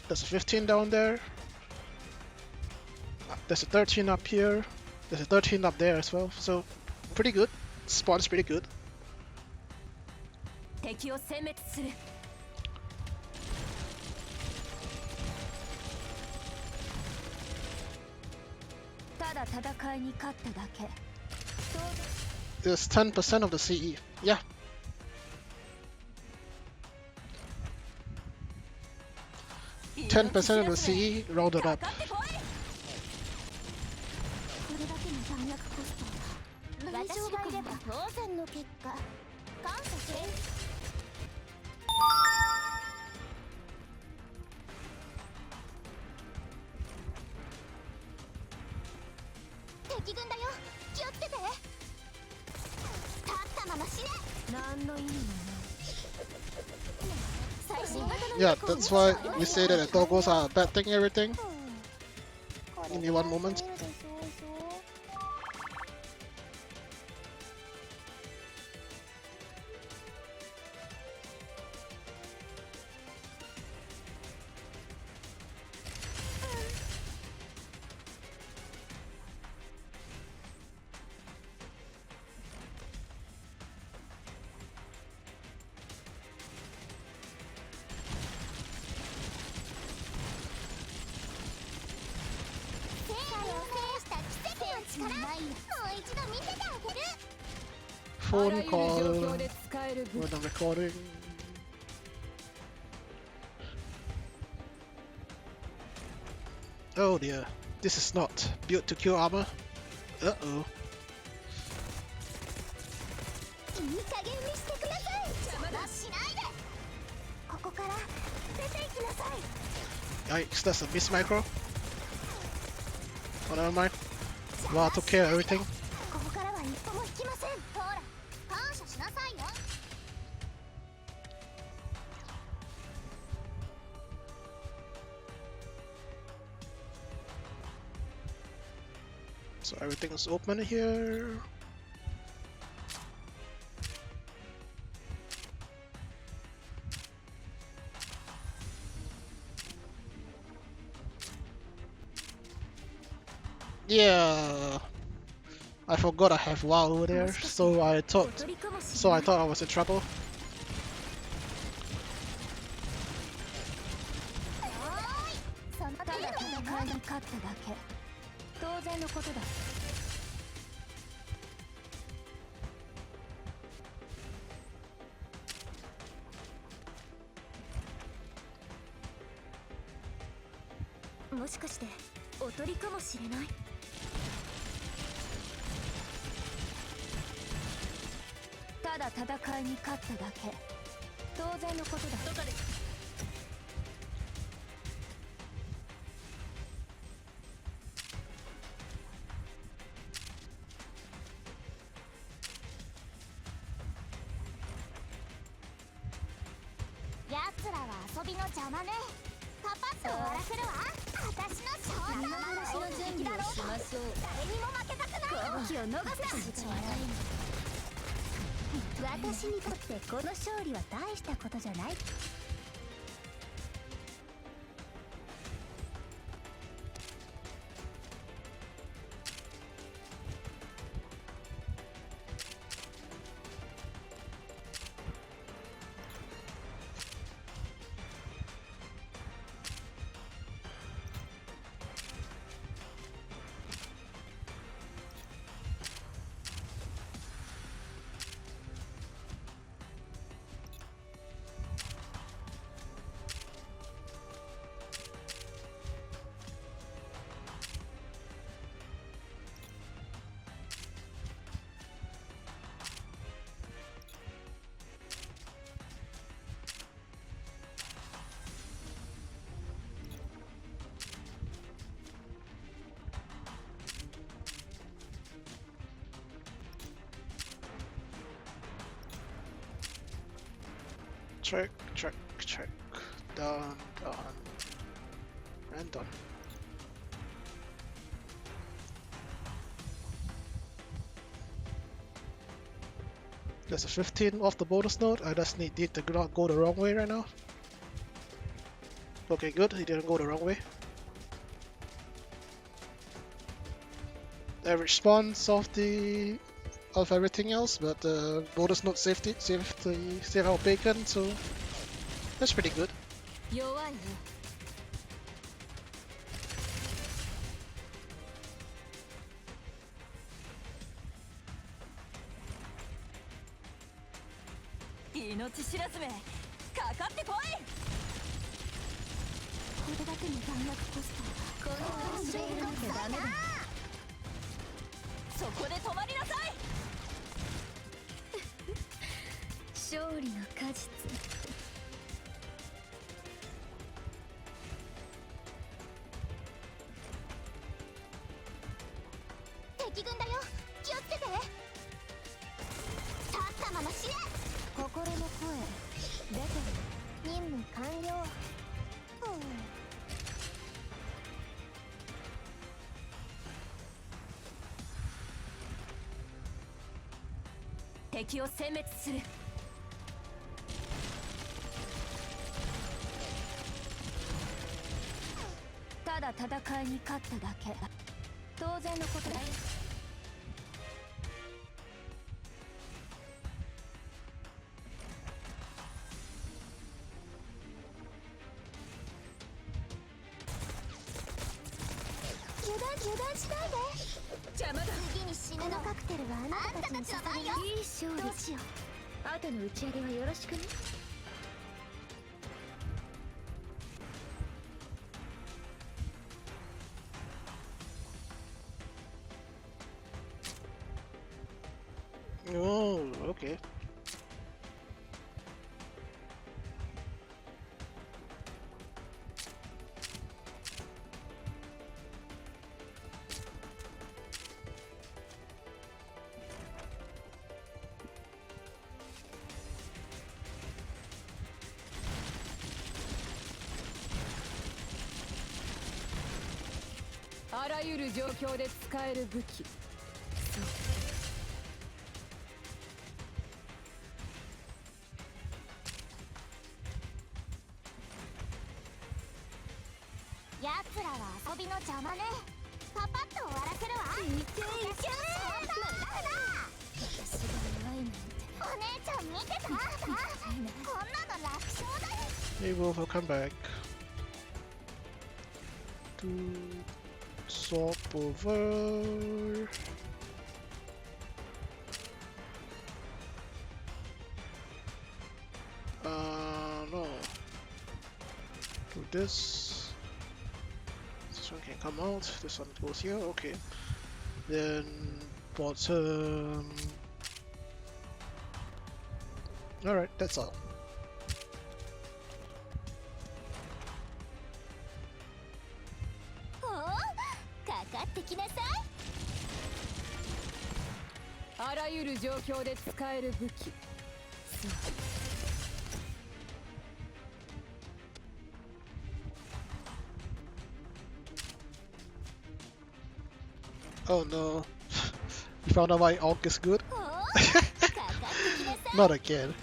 There's a 15 down there. There's a 13 up here. There's a 13 up there as well. So pretty good. Spawn's pretty good. 敵を殲滅する。ただ戦いに勝っただけ。 It's 10% of the CE. Yeah. Ten percent of the CE rounded up. これだけの弾薬コストは私がいれば当然の結果。感謝せん。敵軍だよ。気をつけて。立ったまま死ね。何の意味もない。最新型の Yeah, that's why we say that the doggos are bad thing everything. In one moment. Phone call when I'm recording. Oh dear, this is not built to kill armor. Uh-oh. いい加減にしてください。邪魔だしないで。ここから出て行きなさい。 Yikes, that's a miss micro. Oh, never mind. Well, I took care of everything. ここからは一歩も引きません。ほら、感謝しなさいよ。 So everything is open here. Yeah, I forgot I have WoW over there, so I thought I was in trouble. そのただ戦いに勝っただけ。当然のことだ。もしかしておとりかもしれない。ただ戦いに勝っただけ。当然のことだ。奴らは遊びの邪魔ね。パパッと終わらせるわ。私のショータイムの準備をしましょう。誰にも負けたくない。好機を逃すかもしれない。私にとってこの勝利は大したことじゃない。Check, check, check. Done, done, and done. There's a 15 off the bonus note. I just need it to not go the wrong way right now. Okay, good. He didn't go the wrong way. Average spawns of everything else, but bonus note save our bacon, so that's pretty good. 弱いね。命知らずめ、かかってこい。これだけの弾薬コスト、この調子でいなきゃダメだ。そこで止まりなさい。勝利の果実。敵軍だよ、気をつけて。立ったまま死ね。心の声出てる。任務完了。敵を殲滅する。ただ戦いに勝っただけ。当然のことだよ。油断しないで。邪魔だ。次に死ぬのカクテルはあなたたちに捧げよ。いい勝利。どうしよう。後の打ち上げはよろしくね。Oh, okay. "あらゆる状況で使える武器。奴らは遊びの邪魔ね。パパッと終わらせるわ。いけいけ。無駄だ。私が弱いなんて。お姉ちゃん見てた。こんなの楽勝だよ。Hey Wolf, I'll come back. To swap over. No. Do this. This one can come out. This one goes here. Okay. Then bottom. Alright, that's all. Oh, かかってきなさい。あらゆる状況で使える武器。そう。Oh no. You found out my Aug is good? かかってきなさい。Not again.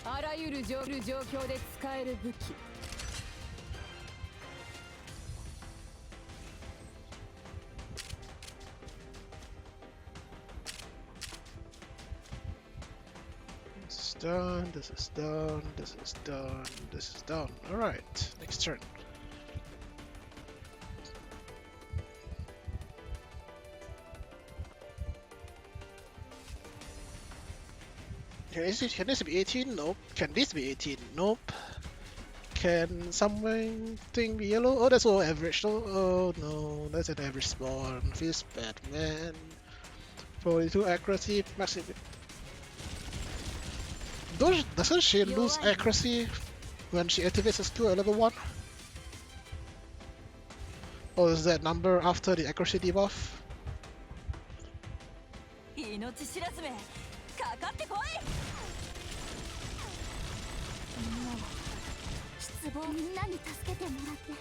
あらゆる状況で使える武器 This is done, this is done, this is done, this is done. Alright, next turn. Can this be 18? Nope. Can this be 18? Nope. Can something be yellow? Oh, that's all average. Oh no, that's an average spawn. Feels bad, man. 42 accuracy, massive. Doesn't she lose accuracy when she activates her skill at level 1? Or is that number after the accuracy debuff? 命知らずめかかってこい失望みんなに助けてもらって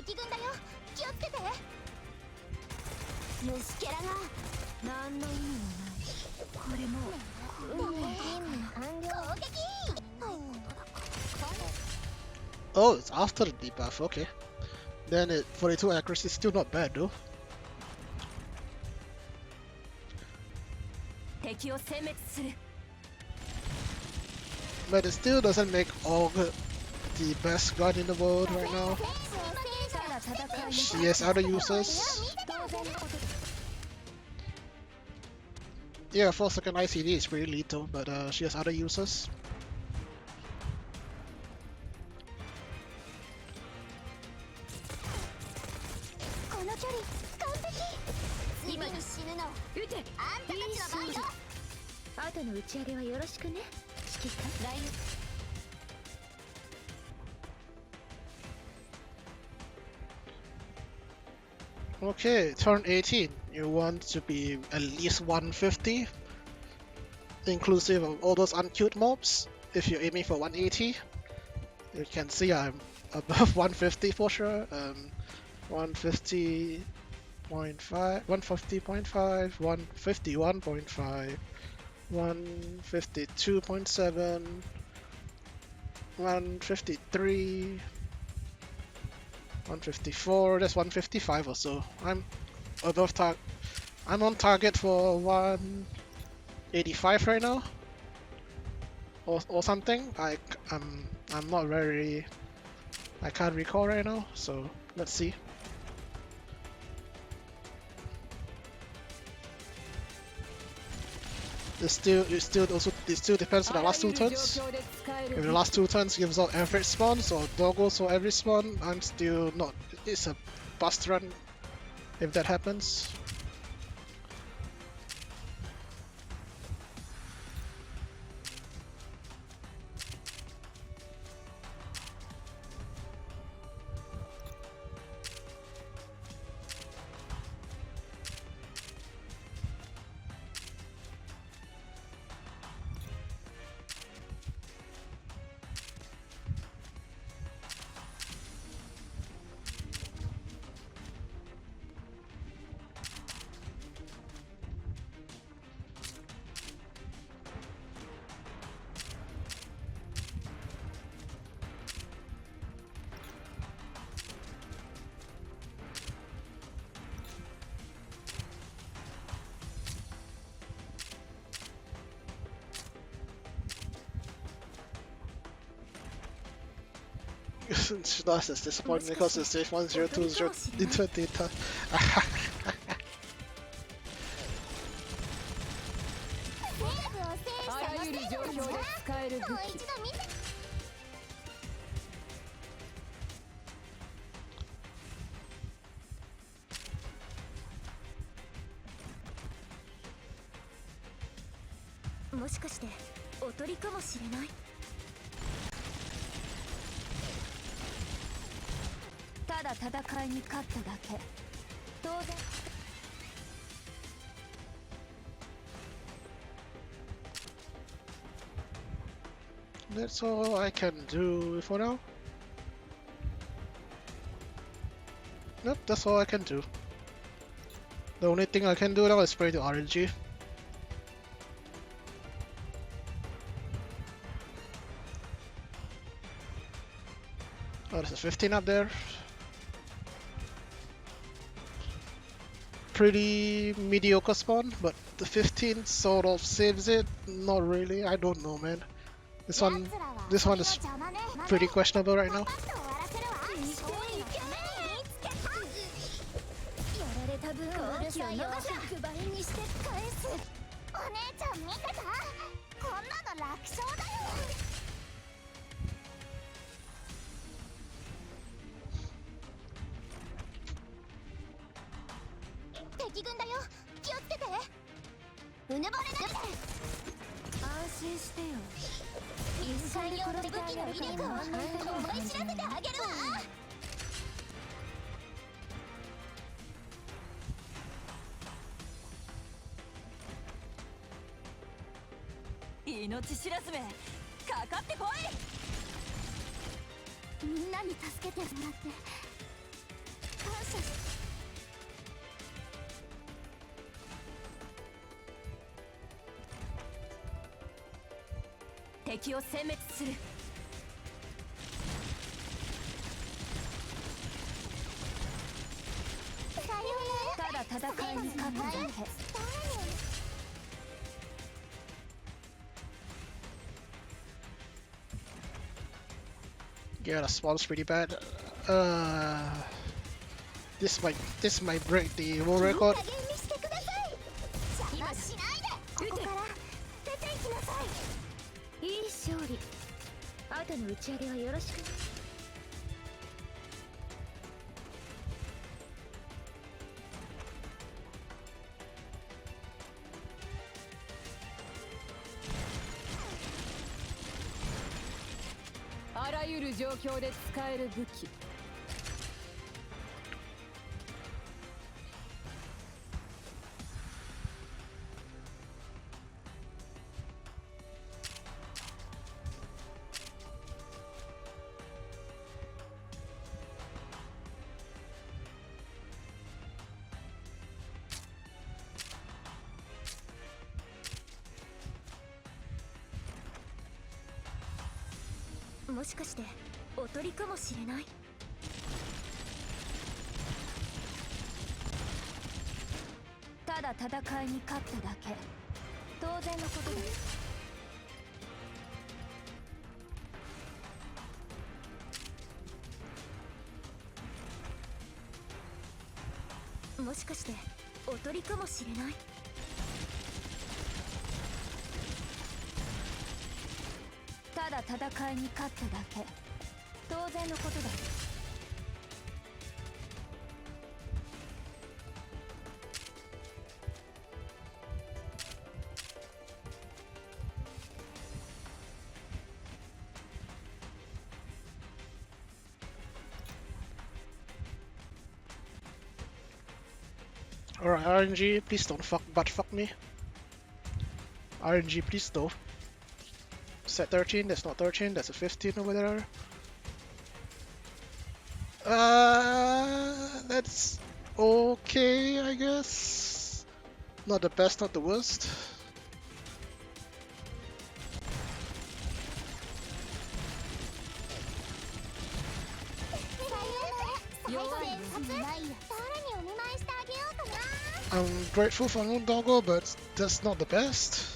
敵軍だよ気をつけて虫けらが何の意味もないこれも任務完了攻撃 Oh, it's after the debuff, okay. Then 42 accuracy is still not bad though. 敵を殲滅する But it still doesn't make Aug the best god in the world right now. She has other users. Yeah, 4-second ICD is pretty lethal, but she has other users. Okay, turn 18. You want to be at least 150, inclusive of all those uncute mobs. If you're aiming for 180, you can see I'm above 150 for sure. 150.5, 150.5, 151.5, 152.7, 153. 154, that's 155 or so. I'm above target. I'm on target for 185 right now, or something. I'm not very. I can't recall right now. So let's see. It still depends on the last 2 turns. If the last 2 turns gives out average spawns or doggles for every spawn, I'm still not. It's a bust run if that happens. It's not as disappointing because it's safe 1020 into data. あらゆる状況で使える武器 もしかしておとりかもしれないただ戦いに勝っただけ当然 Let's That's all I can do for now. Nope, that's all I can do. The only thing I can do now is spray the RNG. Oh, there's a 15 up there. Pretty mediocre spawn, but the 15 sort of saves it. Not really, I don't know, man. This one is pretty questionable right now. 敵軍だよ。気をつけて。うぬぼれないで。安心してよ。一回用の武器の威力を思い知らせてあげるわ。命知らずめ、かかってこい。みんなに助けてもらって感謝し。 敵を殲滅する。ただ戦いに勝っただけ。Yeah, the spawn's pretty bad. This might break the world record. いい勝利。後の打ち上げはよろしく。あらゆる状況で使える武器。もしかしておとりかもしれない。ただ戦いに勝っただけ。当然のことだ。もしかしておとりかもしれない。ただ戦いに勝っただけ。当然のことだ。Alright, RNG, please don't butt fuck me. RNG, please though. Set 13, that's not 13, that's a 15 over there. That's okay, I guess. Not the best, not the worst. I'm grateful for Moondoggle, but that's not the best.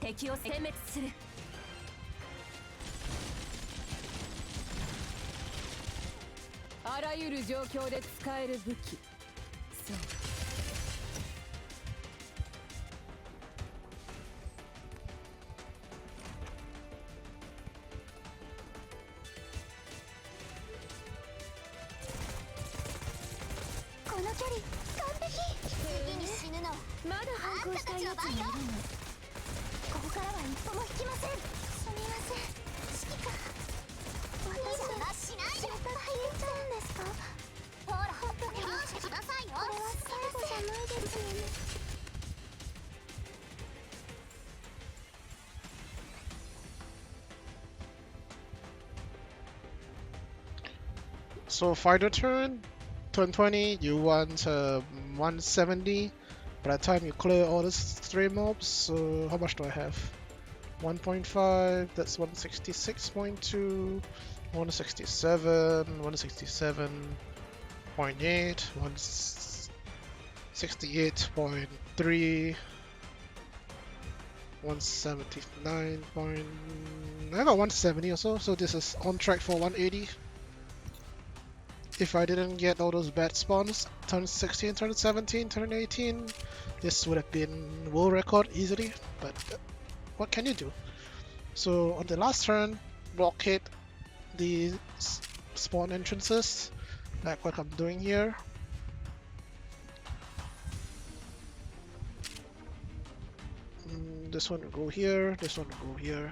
敵を殲滅する。あらゆる状況で使える武器。そう。この距離完璧。次に死ぬのはまだ反抗したいやつがいるの。ここからは一歩も引きません。すみません。指揮官、私しないで。失敗言っちゃうんですか？ほら、本当に感謝しなさいよ。これは最後じゃないですよね。So fighter turn 20, you want 170. By the time you clear all these 3 mobs, so how much do I have? 1.5, that's 166.2, 167, 167.8, 168.3, 179. I got 170 or so, so this is on track for 180. If I didn't get all those bad spawns, turn 16, turn 17, turn 18, this would have been world record easily, but what can you do? So on the last turn, blockade the spawn entrances, like what I'm doing here. This one will go here, this one will go here.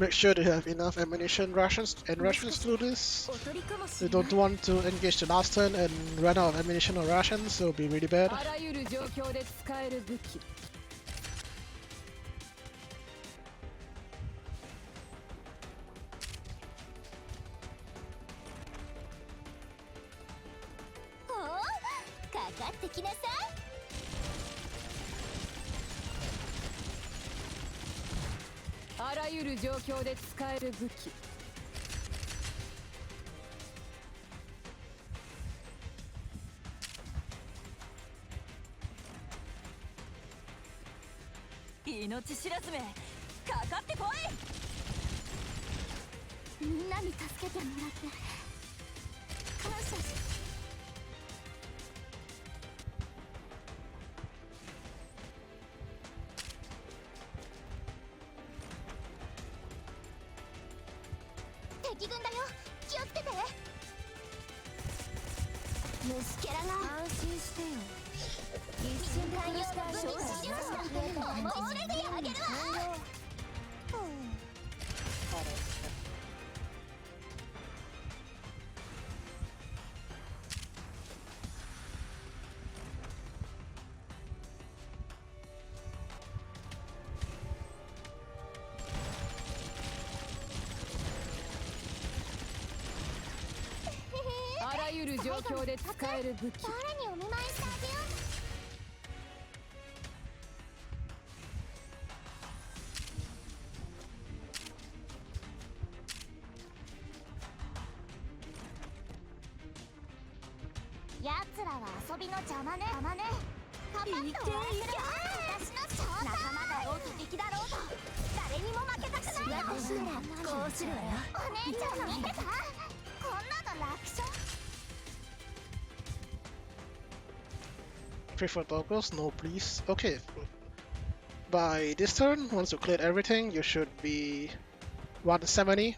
Make sure to have enough ammunition rations and rations to do this. You don't want to engage the last turn and run out of ammunition or rations, it'll be really bad. あらゆる状況で使える武器。おお、かかってきなさい。あらゆる状況で使える武器。命知らずめ、かかってこい。みんなに助けてもらって感謝し。敵軍だよ、気をつけて。虫けらが安心してよ。一瞬で殺した武器が死にました。これであげるわ。あらゆる状況で使える武器。誰にお見舞いしてあげよう。奴らは遊びの邪魔ね。パパッと終わらせるわ。私の正体。仲間だろうと敵だろうと誰にも負けたくないの。私ならこうするわよ。お姉ちゃん見てた？こんなの楽勝。Prefer toggles? No, please. Okay. By this turn, once you cleared everything, you should be 170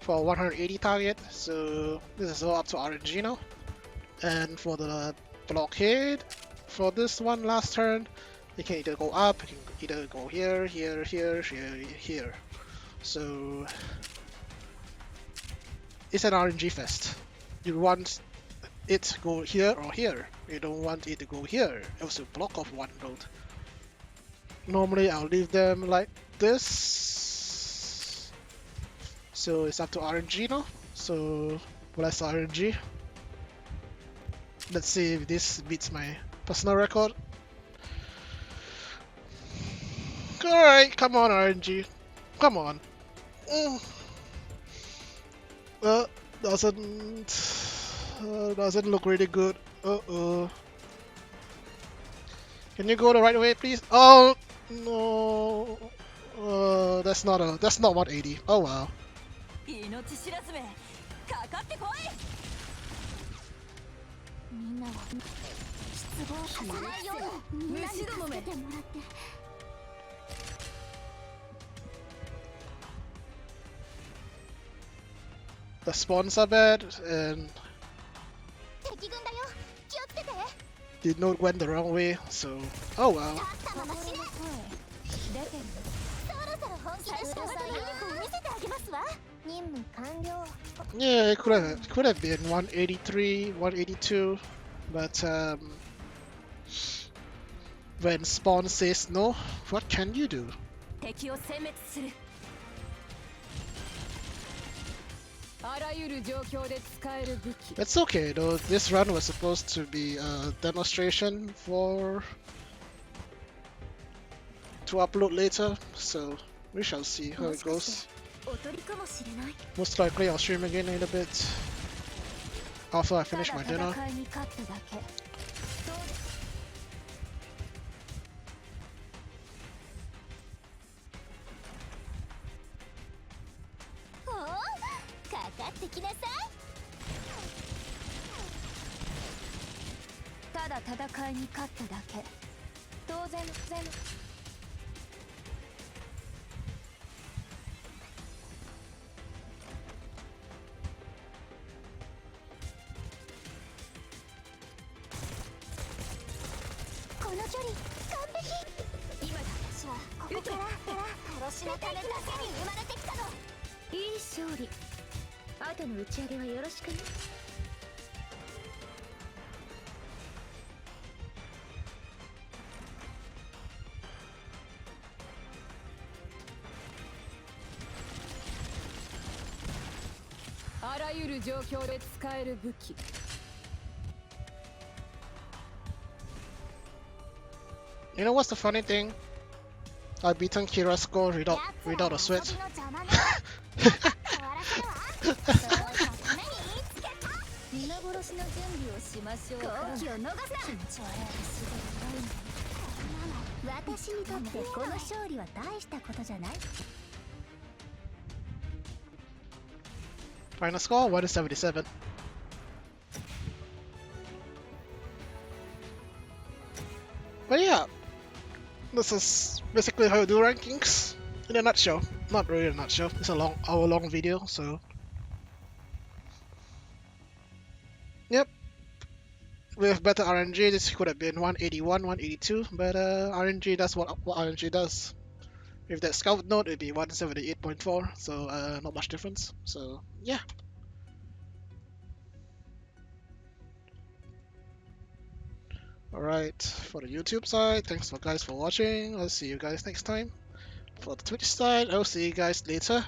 for 180 target. So this is all up to RNG now. And for the blockade, for this one last turn, you can either go up, you can either go here, here, here, here, here. So it's an RNG fest. You want it to go here or here. You don't want it to go here. Else you block off one road. Normally I'll leave them like this. So it's up to RNG now. So less RNG. Let's see if this beats my personal record. Alright, come on RNG. Come on. Doesn't look really good. Uh-oh. Can you go the right way, please? Oh no. That's not 180. Oh wow. 命知らずめかかってこいみんなは失望させないようにみんなに助けてもらって The spawns are bad, and 敵軍だよ気をつけて did not went the wrong way. So, oh wow. さっさと走れ出てるそろそろ本気出した技とユニコを見せてあげますわ任務完了 Yeah, it could have been 183, 182, but when spawn says no, what can you do? 敵を殲滅するあらゆる状況で使える武器 It's okay though. This run was supposed to be a demonstration to upload later, so we shall see how it goes. おとりかもしれない Most likely I'll stream again in a bit after I finish my た dinner. だ戦いに勝っただけそうですおおかかってきなさいただ戦いに勝っただけ当然この距離完璧今だ私はここから殺しのためだけに生まれてきたのいい勝利後の打ち上げはよろしくねあらゆる状況で使える武器 You know what's the funny thing? I beaten Kira's score without a sweat. 皆殺しの準備をしましょうか気を逃すな気持ち悪い私にとってこの勝利は大したことじゃない Final score 177. But yeah, this is basically how you do rankings in a nutshell. Not really a nutshell. It's a hour-long video, so yep. With better RNG, this could have been 181, 182, but RNG does what RNG does. With that scout node, it'd be 178.4, so not much difference. So yeah. Alright, for the YouTube side, thanks guys for watching. I'll see you guys next time. For the Twitch side, I'll see you guys later.